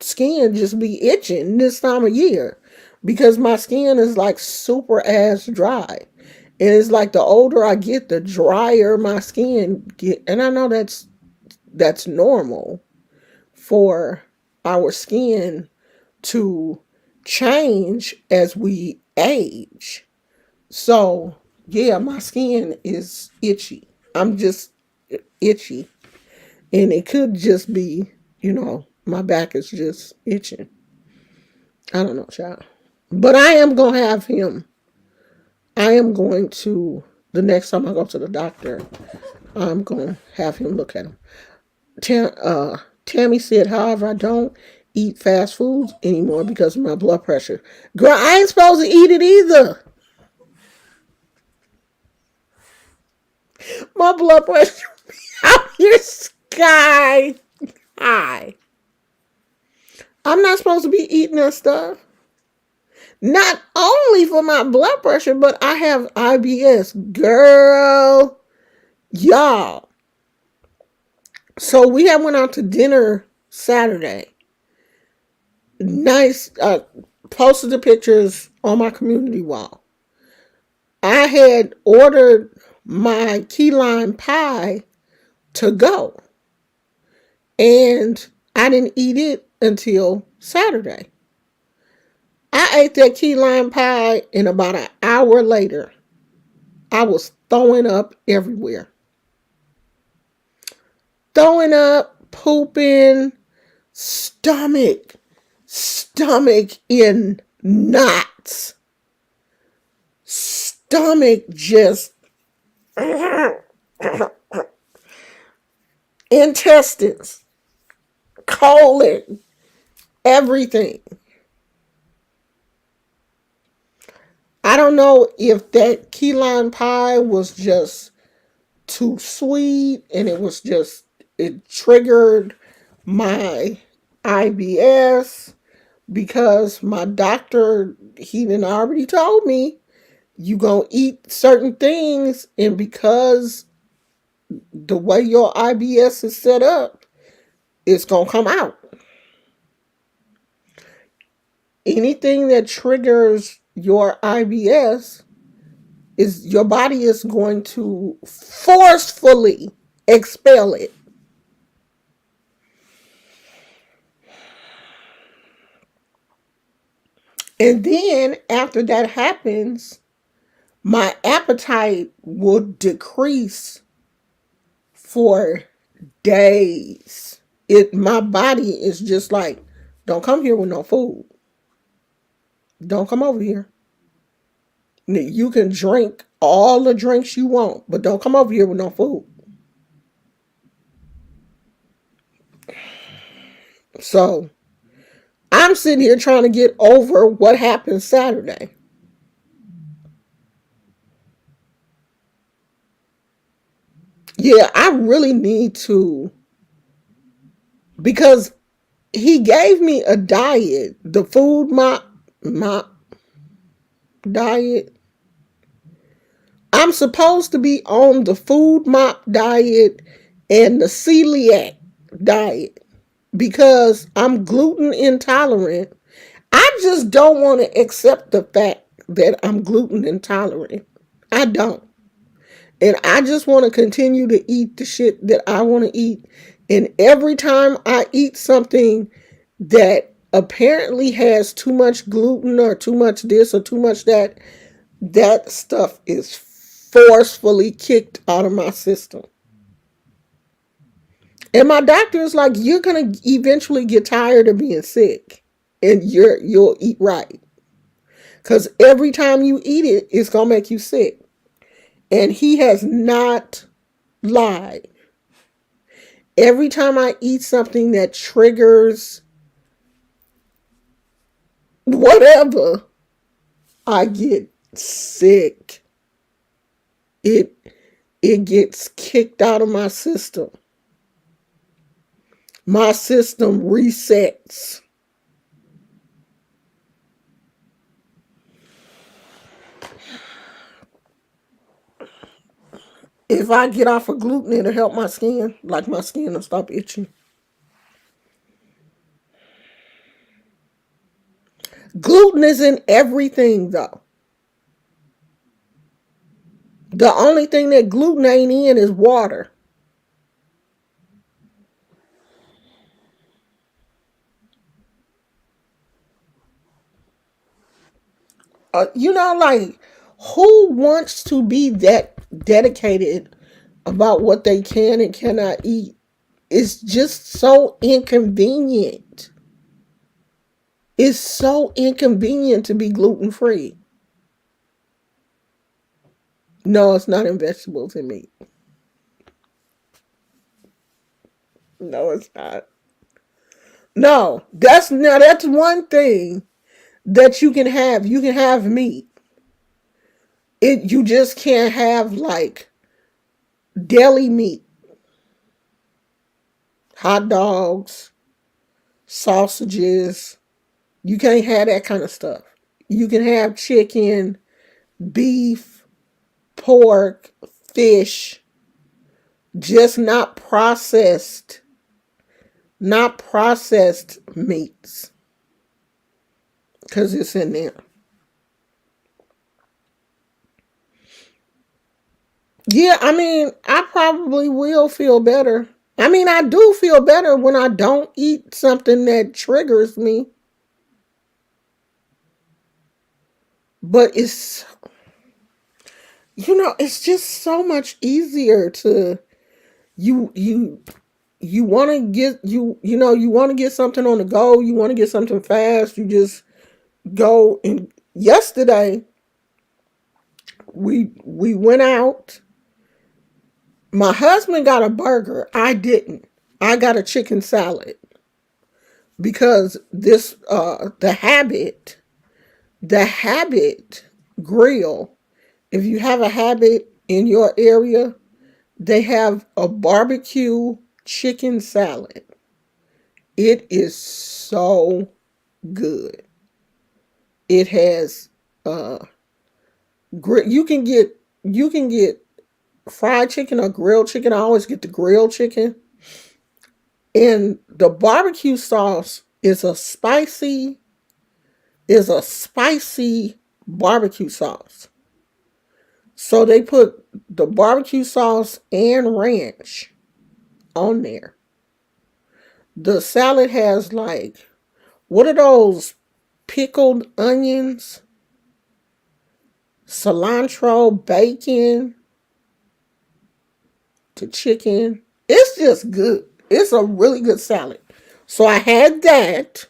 skin just be itching this time of year because my skin is like super ass dry. And it's like the older I get, the drier my skin get. And I know that's normal for our skin to change as we age. So, yeah, my skin is itchy. I'm just itchy. And it could just be, my back is just itching. I don't know, child. But I am going to have him. I am going to, the next time I go to the doctor, I'm going to have him look at him. Tammy said, however, I don't eat fast foods anymore because of my blood pressure. Girl, I ain't supposed to eat it either. My blood pressure out here sky high. I'm not supposed to be eating that stuff. Not only for my blood pressure, but I have IBS. Girl, y'all. So we had went out to dinner Saturday. Nice. Posted the pictures on my community wall. I had ordered my key lime pie to go. And I didn't eat it until Saturday. I ate that key lime pie and about an hour later, I was throwing up everywhere. Throwing up, pooping, stomach, stomach in knots. Stomach just intestines, colon, everything. I don't know if that key lime pie was just too sweet and it triggered my IBS because my doctor, he done already told me you gonna eat certain things, and because the way your IBS is set up, it's gonna come out. Anything that triggers your IBS is your body is going to forcefully expel it. And then after that happens, my appetite will decrease for days. My body is just like, don't come here with no food. Don't come over here. You can drink all the drinks you want, but don't come over here with no food. So I'm sitting here trying to get over what happened Saturday. Yeah, I really need to, because he gave me a diet, the food mop diet. I'm supposed to be on the food mop diet and the celiac diet because I'm gluten intolerant. I just don't want to accept the fact that I'm gluten intolerant. I don't. And I just want to continue to eat the shit that I want to eat. And every time I eat something that apparently has too much gluten or too much this or too much that, that stuff is forcefully kicked out of my system. And my doctor is like, you're gonna eventually get tired of being sick, and you'll eat right, because every time you eat it, it's gonna make you sick. And he has not lied. Every time I eat something that triggers whatever, I get sick. It it gets kicked out of my system. My system resets. If I get off of gluten, it'll help my skin. Like my skin will stop itching. Gluten is in everything, though. The only thing that gluten ain't in is water. Like, who wants to be that dedicated about what they can and cannot eat? It's just so inconvenient. It's so inconvenient to be gluten free. No, it's not in vegetables and meat. No, it's not. No, that's one thing that you can have. You can have meat. You just can't have like deli meat, hot dogs, sausages. You can't have that kind of stuff. You can have chicken, beef, pork, fish, just not processed meats, because it's in there. Yeah, I mean, I probably will feel better. I mean, I do feel better when I don't eat something that triggers me. But it's just so much easier to you you you want to get you want to get something on the go, you want to get something fast, you just go. And yesterday we went out. My husband got a burger, I didn't. I got a chicken salad because this the habit grill, if you have a Habit in your area, they have a barbecue chicken salad. It is so good. It has you can get fried chicken or grilled chicken. I always get the grilled chicken. And the barbecue sauce is a spicy barbecue sauce. So they put the barbecue sauce and ranch on there. The salad has like, what are those pickled onions, cilantro, bacon, to chicken. It's just good. It's a really good salad. So I had that.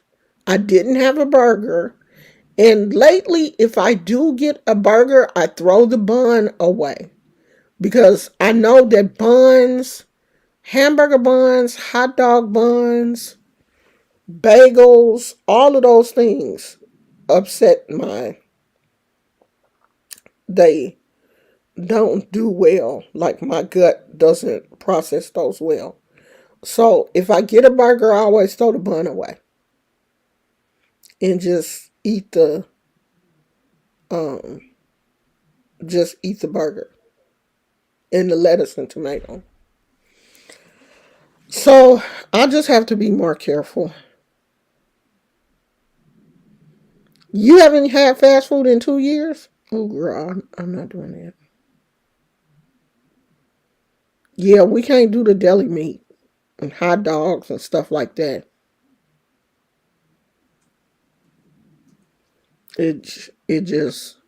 I didn't have a burger. And lately, if I do get a burger, I throw the bun away. Because I know that buns, hamburger buns, hot dog buns, bagels, all of those things upset they don't do well. Like my gut doesn't process those well. So if I get a burger, I always throw the bun away and um just eat the burger and the lettuce and tomato. So I just have to be more careful. You haven't had fast food in 2 years? Oh girl, I'm not doing that. Yeah, we can't do the deli meat and hot dogs and stuff like that. It just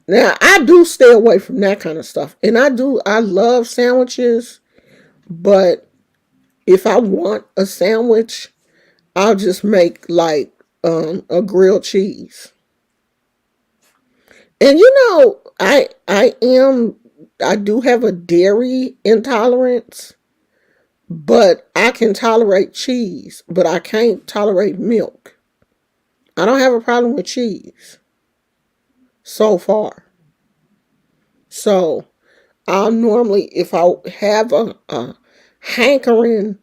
now I do stay away from that kind of stuff. And I love sandwiches, but if I want a sandwich, I'll just make like a grilled cheese. And I do have a dairy intolerance, but I can tolerate cheese, but I can't tolerate milk. I don't have a problem with cheese so far. So I'll normally, if I have a hankering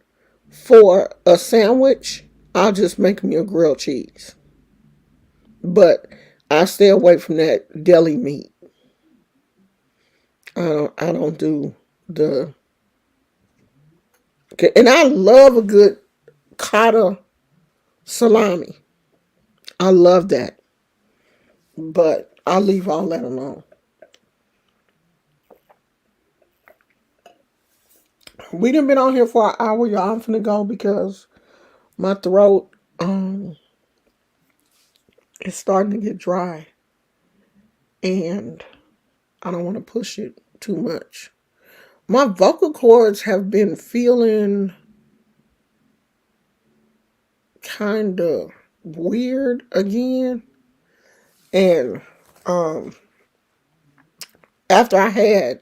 for a sandwich, I'll just make me a grilled cheese. But I stay away from that deli meat. I don't do the and I love a good cotta salami. I love that. But I'll leave all that alone. We done been on here for an hour, y'all. I'm finna go because my throat is starting to get dry. And I don't want to push it too much. My vocal cords have been feeling kind of weird again. And um, after I had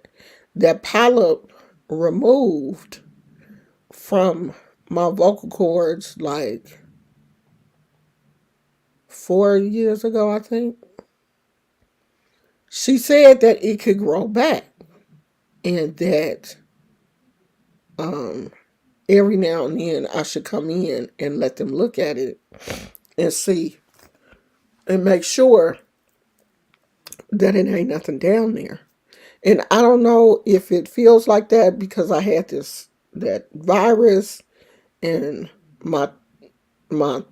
that polyp removed from my vocal cords like 4 years ago, I think, she said that it could grow back and that um, every now and then I should come in and let them look at it and see and make sure that it ain't nothing down there. And I don't know if it feels like that because I had that virus and my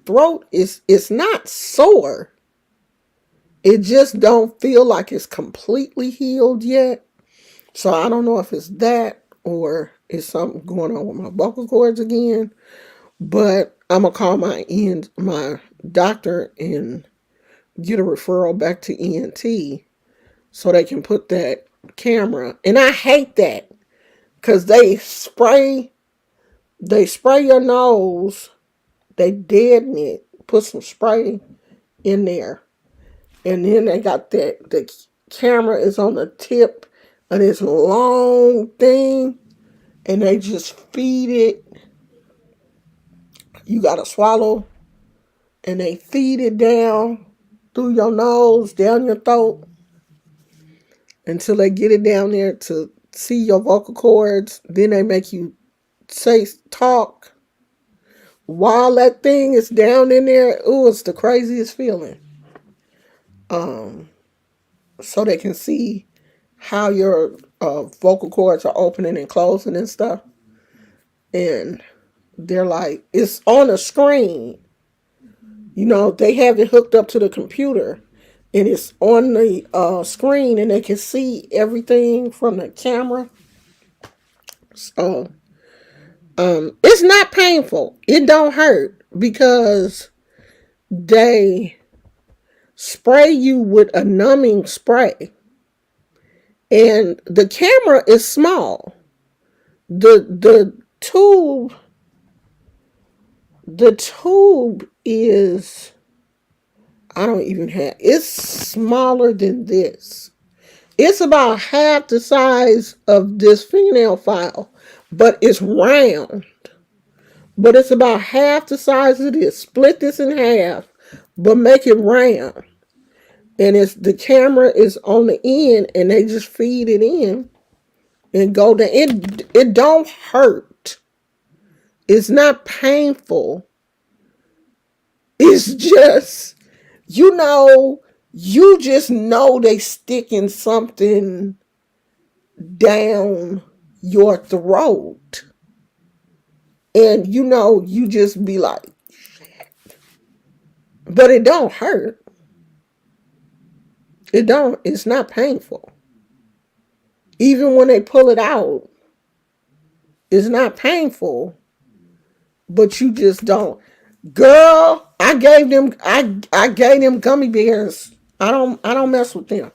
throat is it's not sore. It just don't feel like it's completely healed yet. So I don't know if it's that or is something going on with my vocal cords again. But I'm gonna call my doctor and get a referral back to ENT so they can put that camera. And I hate that because they spray your nose, they deaden it, put some spray in there. And then they got the camera is on the tip of this long thing, and they just feed it. You gotta swallow, and they feed it down through your nose, down your throat, until they get it down there to see your vocal cords. Then they make you talk while that thing is down in there. Ooh, it's the craziest feeling. Um, so they can see how your vocal cords are opening and closing and stuff. And they're like, it's on a screen. They have it hooked up to the computer, and it's on the screen, and they can see everything from the camera. So, it's not painful. It don't hurt because they spray you with a numbing spray, and the camera is small. The tube the tube is, I don't even have, it's smaller than this. It's about half the size of this fingernail file, but it's round. But it's about half the size of this. Split this in half, but make it round. And the camera is on the end, and they just feed it in and go down. It don't hurt. It's not painful. It's just, you just know they sticking something down your throat. And you just be like, but it don't hurt. It's not painful. Even when they pull it out, it's not painful, but you just don't. Girl, I gave them gummy bears. I don't mess with them.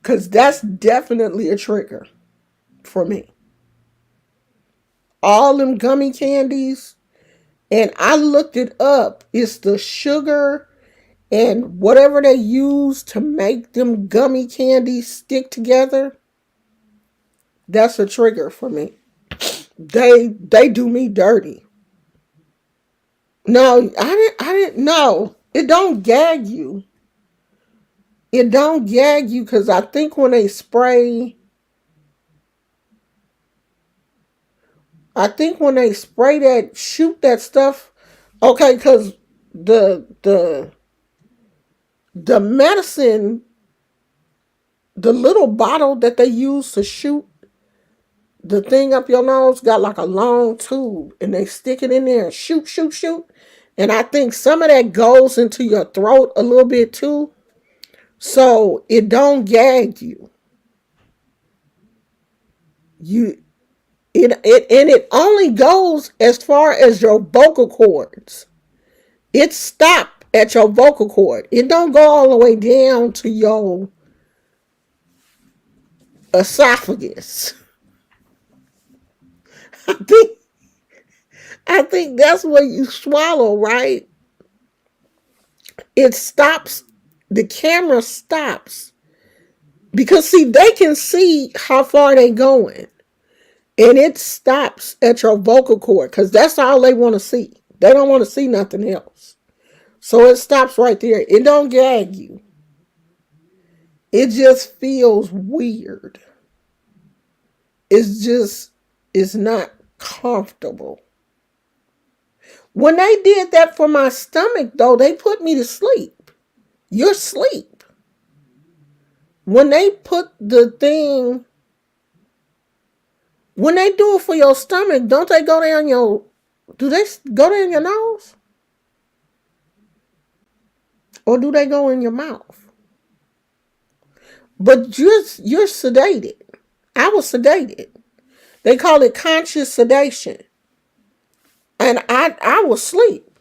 Cause that's definitely a trigger for me. All them gummy candies, and I looked it up. It's the sugar and whatever they use to make them gummy candies stick together. That's a trigger for me. They do me dirty. No, I didn't know. It don't gag you. It don't gag you because I think when they spray, that, shoot that stuff. Okay, because the the the medicine, the little bottle that they use to shoot the thing up your nose, got like a long tube, and they stick it in there and shoot, shoot, shoot. And I think some of that goes into your throat a little bit too. So it don't gag you. You it only goes as far as your vocal cords. It stop at your vocal cord. It don't go all the way down to your esophagus. I think I think that's where you swallow, right? It stops. The camera stops because see, they can see how far they going, and it stops at your vocal cord because that's all they want to see. They don't want to see nothing else. So it stops right there. It don't gag you. It just feels weird. It's not comfortable. When they did that for my stomach, though, they put me to sleep. You're asleep. When they put the thing, when they do it for your stomach, don't they go down your, do they go down your nose? Or do they go in your mouth? But you're sedated. I was sedated. They call it conscious sedation. And I was asleep.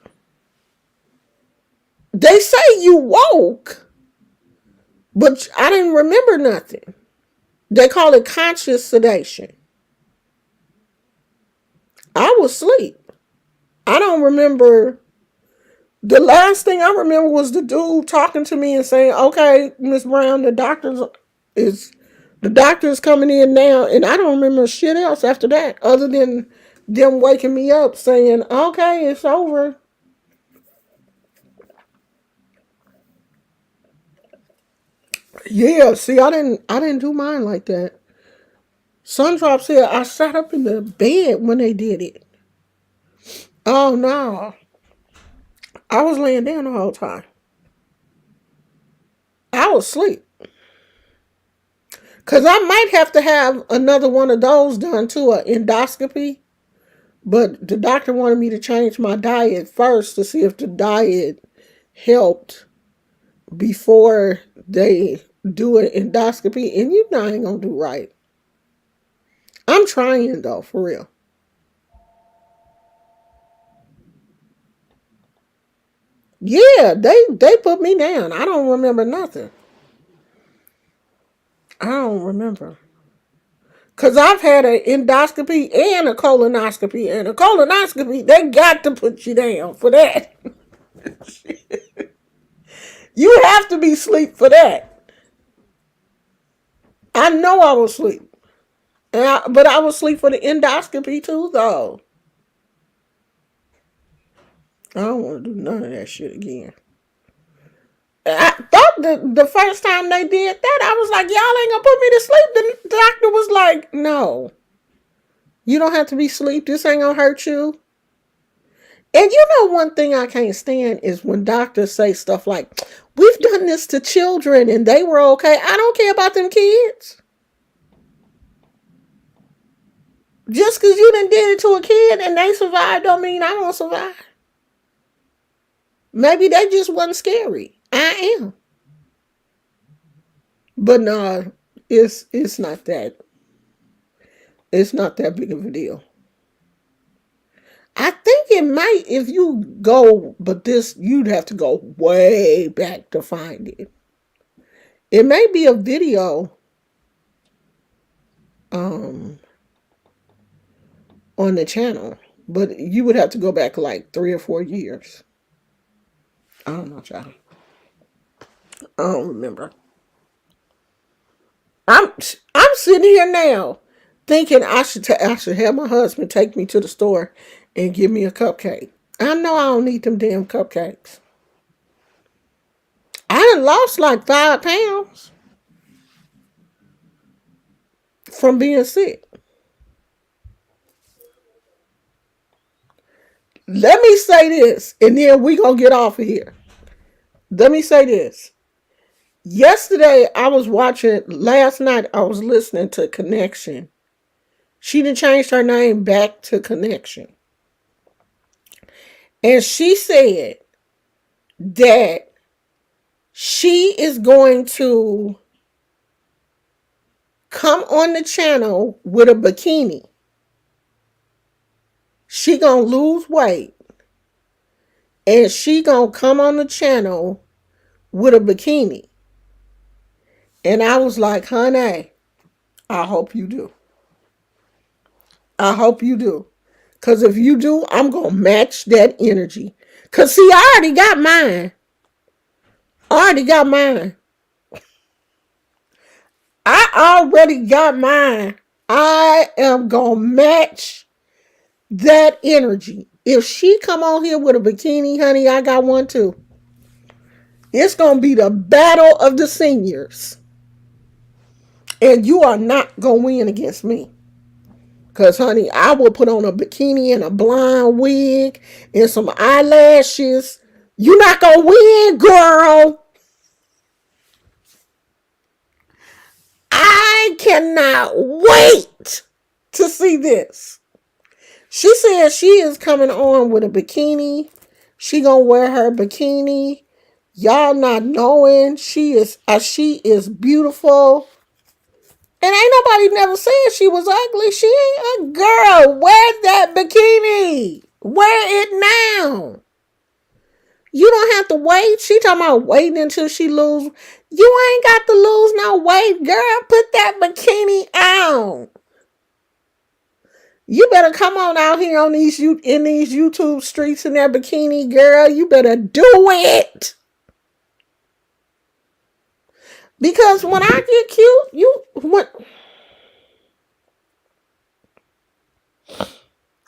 They say you woke. But I didn't remember nothing. They call it conscious sedation. I was asleep. I don't remember. The last thing I remember was the dude talking to me and saying, "Okay, Miss Brown, is the doctor's coming in now," and I don't remember shit else after that, other than them waking me up saying, "Okay, it's over." Yeah, see, I didn't do mine like that. Sundrop said I sat up in the bed when they did it. Oh no, I was laying down the whole time. I was asleep. Cause I might have to have another one of those done too, an endoscopy. But the doctor wanted me to change my diet first to see if the diet helped before they do an endoscopy. And you know I ain't gonna do right. I'm trying though, for real. Yeah, they put me down. I don't remember nothing. I don't remember. Cause I've had an endoscopy and a colonoscopy, and a colonoscopy they got to put you down for that. You have to be asleep for that. I know I was asleep, but I was asleep for the endoscopy too, though. I don't want to do none of that shit again. I thought the first time they did that, I was like, y'all ain't gonna put me to sleep. The doctor was like, no, you don't have to be asleep. This ain't gonna hurt you. And you know, one thing I can't stand is when doctors say stuff like, we've done this to children and they were okay. I don't care about them kids. Just because you done did it to a kid and they survived don't mean I don't survive. Maybe they just wasn't scary. I am. But no, it's not that. It's not that big of a deal. I think it might if you go, but this you'd have to go way back to find it. It may be a video um on the channel, but you would have to go back like 3 or 4 years. I don't know, child. I don't remember. I'm I'm sitting here now thinking I should have my husband take me to the store and give me a cupcake. I know I don't need them damn cupcakes. I done lost like 5 pounds from being sick. Let me say this, and then we gonna get off of here. Let me say this. Yesterday, last night, I was listening to Connection. She done changed her name back to Connection. And she said that she is going to come on the channel with a bikini. She gonna lose weight. And she gonna come on the channel with a bikini. And I was like, honey, I hope you do. I hope you do. Because if you do, I'm going to match that energy. Because, see, I already got mine. I already got mine. I already got mine. I am going to match that energy. If she come on here with a bikini, honey, I got one too. It's going to be the battle of the seniors. And you are not going to win against me. Because, honey, I will put on a bikini and a blonde wig and some eyelashes. You're not going to win, girl. I cannot wait to see this. She said she is coming on with a bikini. She going to wear her bikini. Y'all not knowing she is beautiful. And ain't nobody never said she was ugly. She ain't a girl. Wear that bikini. Wear it now. You don't have to wait. She talking about waiting until she lose. You ain't got to lose no weight, girl. Put that bikini on. You better come on out here on these in these YouTube streets in that bikini, girl. You better do it. Because when I get cute,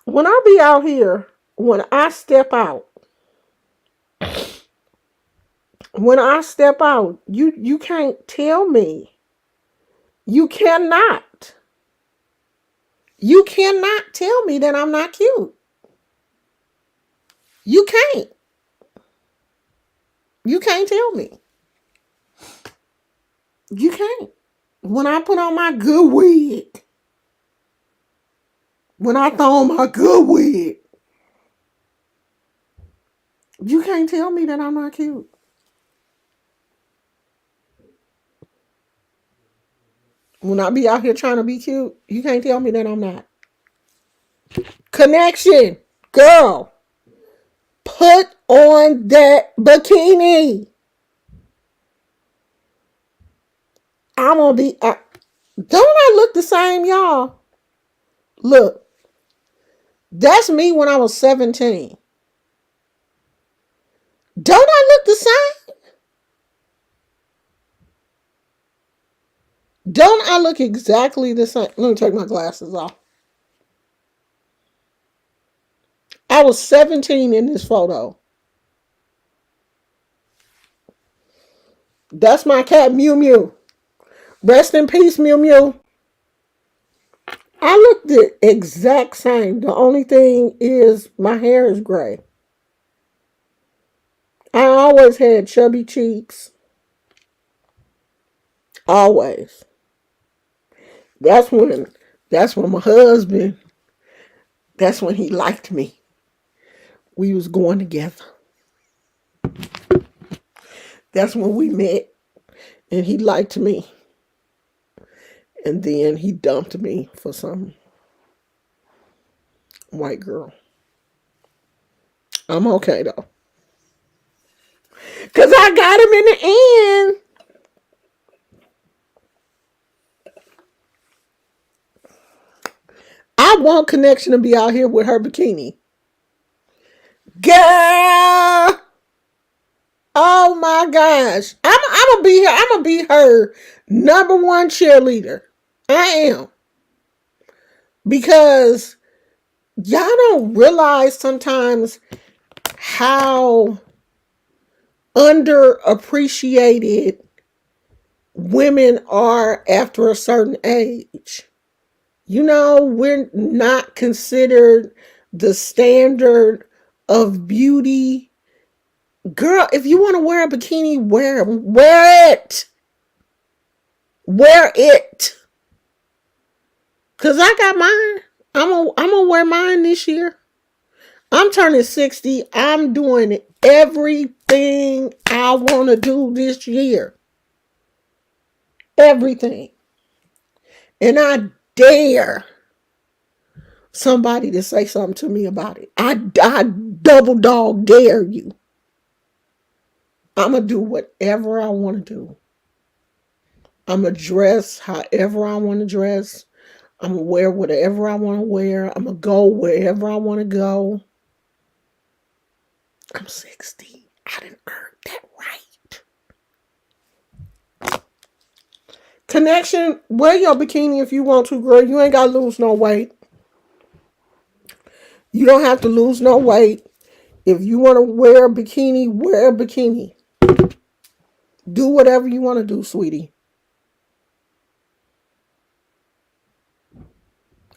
when I be out here, when I step out, you can't tell me. You cannot. You cannot tell me that I'm not cute. You can't. You can't tell me. You can't. When I put on my good wig, when I throw on my good wig, you can't tell me that I'm not cute. When I be out here trying to be cute, you can't tell me that I'm not. Connection. Girl, put on that bikini. I'm gonna be. Don't I look the same, y'all? Look, that's me when I was 17. Don't I look the same? Don't I look exactly the same? Let me take my glasses off. I was 17 in this photo. That's my cat, Mew Mew. Rest in peace, Mew Mew. I look the exact same. The only thing is my hair is gray. I always had chubby cheeks. Always. That's when my husband, that's when he liked me. We was going together. That's when we met and he liked me. And then he dumped me for some white girl. I'm okay though. Cause I got him in the end. I want Connection to be out here with her bikini. Girl. Oh my gosh. I'm gonna be her. I'm gonna be her number one cheerleader. I am. Because y'all don't realize sometimes how underappreciated women are after a certain age. You know, we're not considered the standard of beauty. Girl, if you want to wear a bikini, wear it. Wear it. Cause I got mine. I'm gonna wear mine this year. I'm turning 60. I'm doing everything I want to do this year. Everything. And I dare somebody to say something to me about it. I double dog dare you. I'm going to do whatever I want to do. I'm going to dress however I want to dress. I'm going to wear whatever I want to wear. I'm going to go wherever I want to go. I'm 60. I didn't earn that right. Connection, wear your bikini if you want to, girl. You ain't got to lose no weight. You don't have to lose no weight. If you want to wear a bikini, wear a bikini. Do whatever you want to do, sweetie.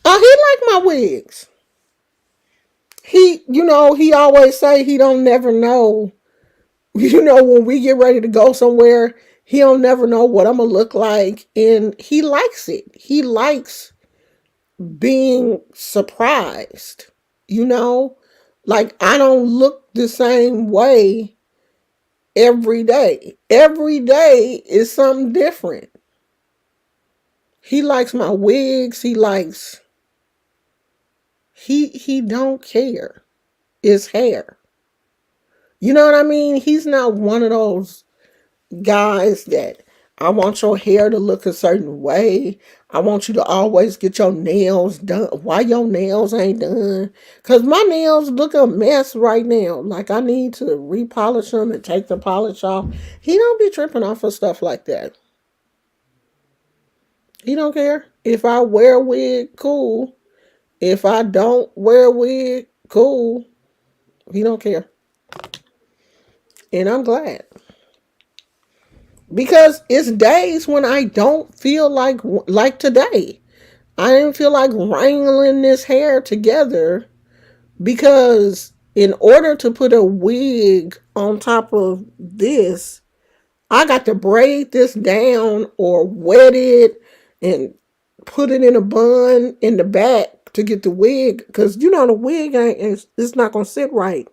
Oh, he like my wigs. He always say he don't never know. When we get ready to go somewhere, he don't never know what I'm gonna look like, and he likes it. He likes being surprised. Like I don't look the same way every day. Every day is something different. He likes my wigs. He don't care. It's hair. You know what I mean? He's not one of those guys that I want your hair to look a certain way. I want you to always get your nails done. Why your nails ain't done? Because my nails look a mess right now. Like I need to repolish them and take the polish off. He don't be tripping off of stuff like that. He don't care. If I wear a wig, cool. If I don't wear a wig, cool. He don't care. And I'm glad. Because it's days when I don't feel like today. I didn't feel like wrangling this hair together because in order to put a wig on top of this, I got to braid this down or wet it and put it in a bun in the back to get the wig because you know the wig ain't it's not gonna sit right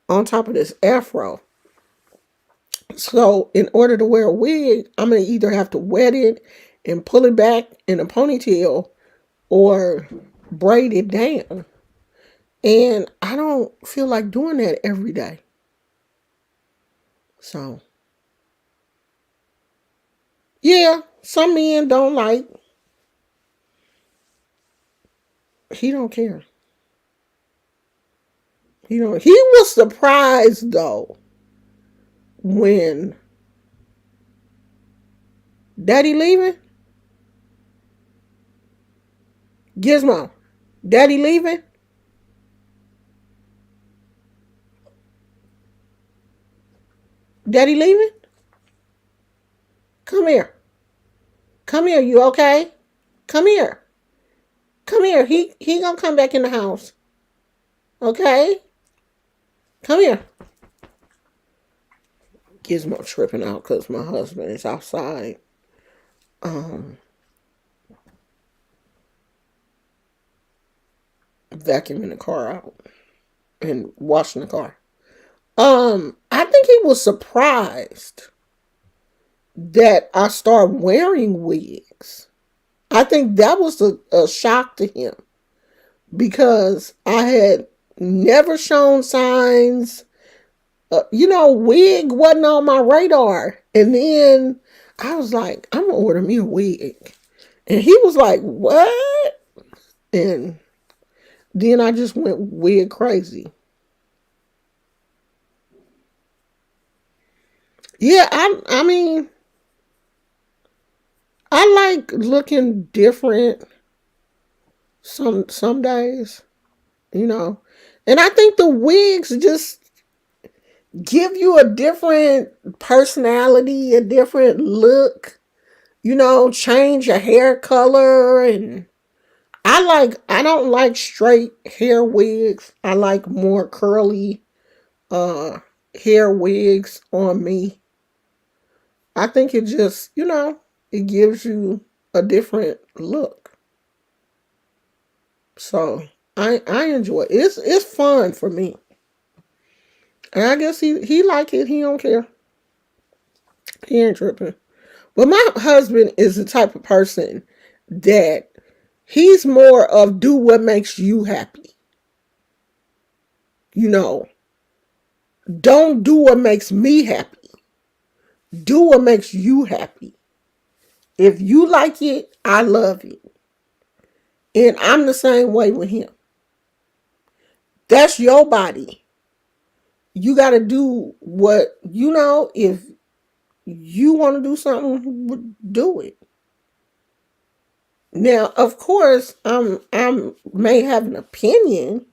on top of this afro. So in order to wear a wig, I'm gonna either have to wet it and pull it back in a ponytail or braid it down. And I don't feel like doing that every day. So yeah, some men don't like. He don't care. He don't. He was surprised though when Daddy leaving. Gizmo, Daddy leaving. Daddy leaving. Come here. Come here. You okay? Come here. Come here. He gonna come back in the house. Okay. Come here. Gizmo tripping out because my husband is outside. Um, Vacuuming the car out and washing the car. I think he was surprised that I started wearing wigs. I think that was a shock to him because I had never shown signs. Wig wasn't on my radar. And then I was like, I'm going to order me a wig. And he was like, what? And then I just went wig crazy. Yeah, I mean, I like looking different some days, you know. And I think the wigs just give you a different personality, a different look, change your hair color. And I don't like straight hair wigs. I like more curly uh hair wigs on me. I think it just, it gives you a different look. So I enjoy it. It's fun for me. And I guess he like it. He don't care. He ain't tripping. But my husband is the type of person that he's more of do what makes you happy. You know, don't do what makes me happy. Do what makes you happy. If you like it, I love it. And I'm the same way with him. That's your body. You got to do what, if you want to do something, do it. Now, of course, I may have an opinion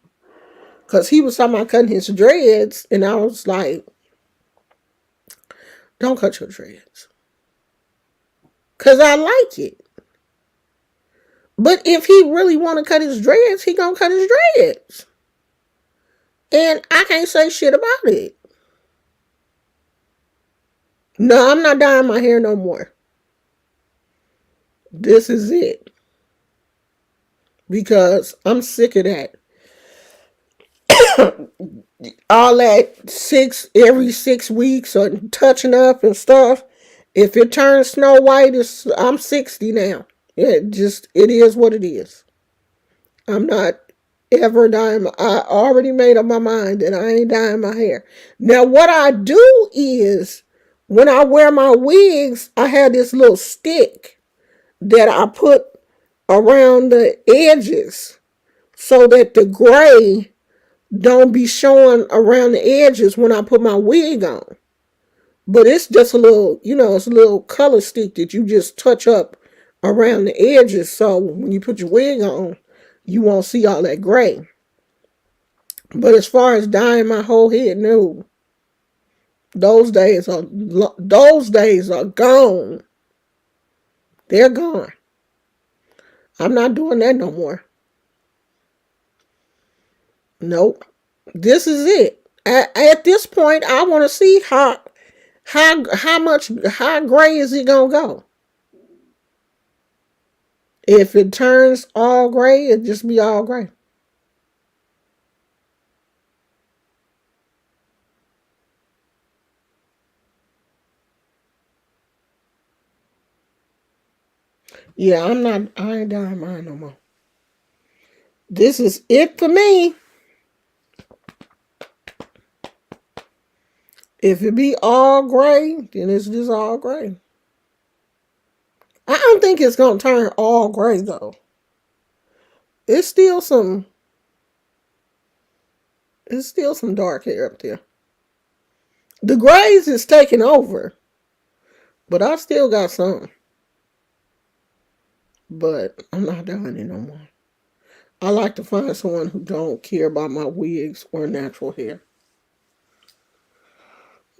because he was talking about cutting his dreads, and I was like, don't cut your dreads. Because I like it. But if he really want to cut his dreads, he gonna cut his dreads. And I can't say shit about it. No, I'm not dyeing my hair no more. This is it. Because I'm sick of that. All that every 6 weeks or touching up and stuff. If it turns Snow White, I'm 60 now. It is what it is. I'm not ever dye my, I already made up my mind that I ain't dyeing my hair. Now what I do is when I wear my wigs, I have this little stick that I put around the edges so that the gray don't be showing around the edges when I put my wig on. But it's just a little, it's a little color stick that you just touch up around the edges. So when you put your wig on, you won't see all that gray. But as far as dyeing my whole head, no. Those days are gone. They're gone. I'm not doing that no more. Nope. This is it. At this point, I want to see how gray is it gonna go. If it turns all gray, it just be all gray. Yeah, I'm not. I ain't dyeing mine no more. This is it for me. If it be all gray, then it's just all gray. I don't think it's gonna turn all gray though. It's still some. It's still some dark hair up there. The grays is taking over, but I still got some. But I'm not dyeing it no more. I like to find someone who don't care about my wigs or natural hair.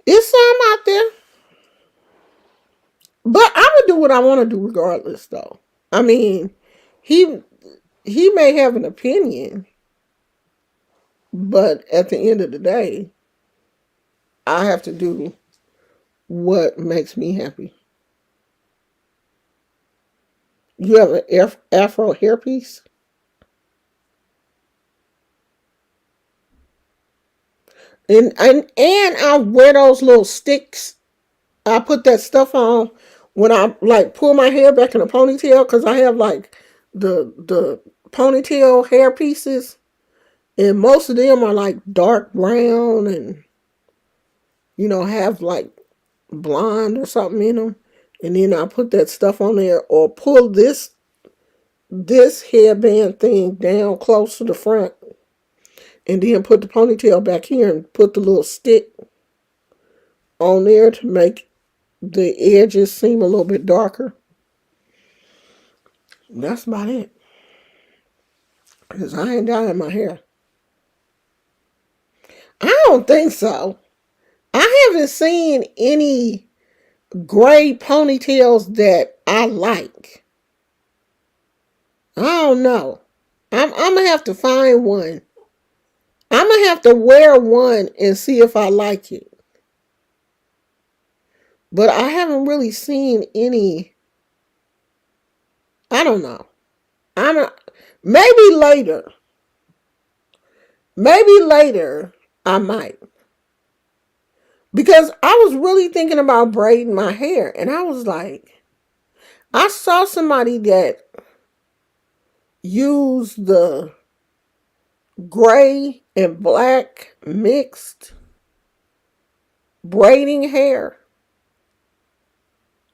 It's some out there, but I'm gonna do what I want to do regardless, though. I mean, he he may have an opinion, but at the end of the day, I have to do what makes me happy. You have an afro hairpiece, and I wear those little sticks. I put that stuff on when I like pull my hair back in a ponytail because I have like the ponytail hair pieces, and most of them are like dark brown and have like blonde or something in them. And then I put that stuff on there or pull this hairband thing down close to the front and then put the ponytail back here and put the little stick on there to make the edges seem a little bit darker. That's about it. Because I ain't dyeing my hair. I don't think so. I haven't seen any gray ponytails that I like. I don't know. I'm going to have to find one. I'm going to have to wear one and see if I like it. But I haven't really seen any. I don't know. I'm a, maybe later. Maybe later I might. Because I was really thinking about braiding my hair. And I was like, I saw somebody that used the gray and black mixed braiding hair.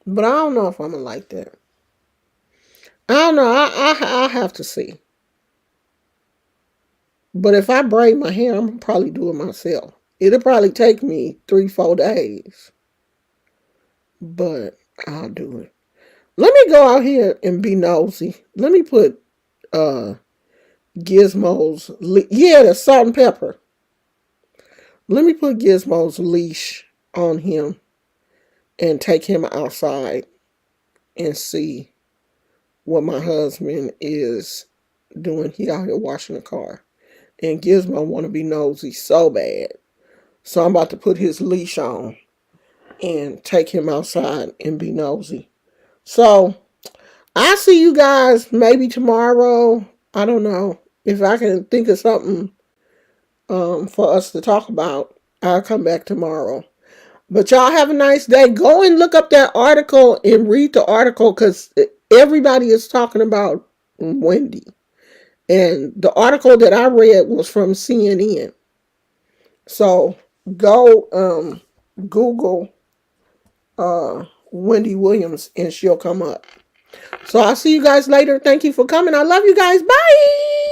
But I don't know if I'm going to like that. I don't know. I have to see. But if I braid my hair, I'm going to probably do it myself. It'll probably take me 3-4 days. But I'll do it. Let me go out here and be nosy. Let me put Gizmo's, the salt and pepper. Let me put Gizmo's leash on him and take him outside and see what my husband is doing. He out here washing the car. And Gizmo want to be nosy so bad. So I'm about to put his leash on and take him outside and be nosy. So I'll see you guys maybe tomorrow. I don't know. If I can think of something for us to talk about, I'll come back tomorrow. But y'all have a nice day. Go and look up that article and read the article because everybody is talking about Wendy. And the article that I read was from CNN. So go Google Wendy Williams and she'll come up. So I'll see you guys later. Thank you for coming. I love you guys. Bye.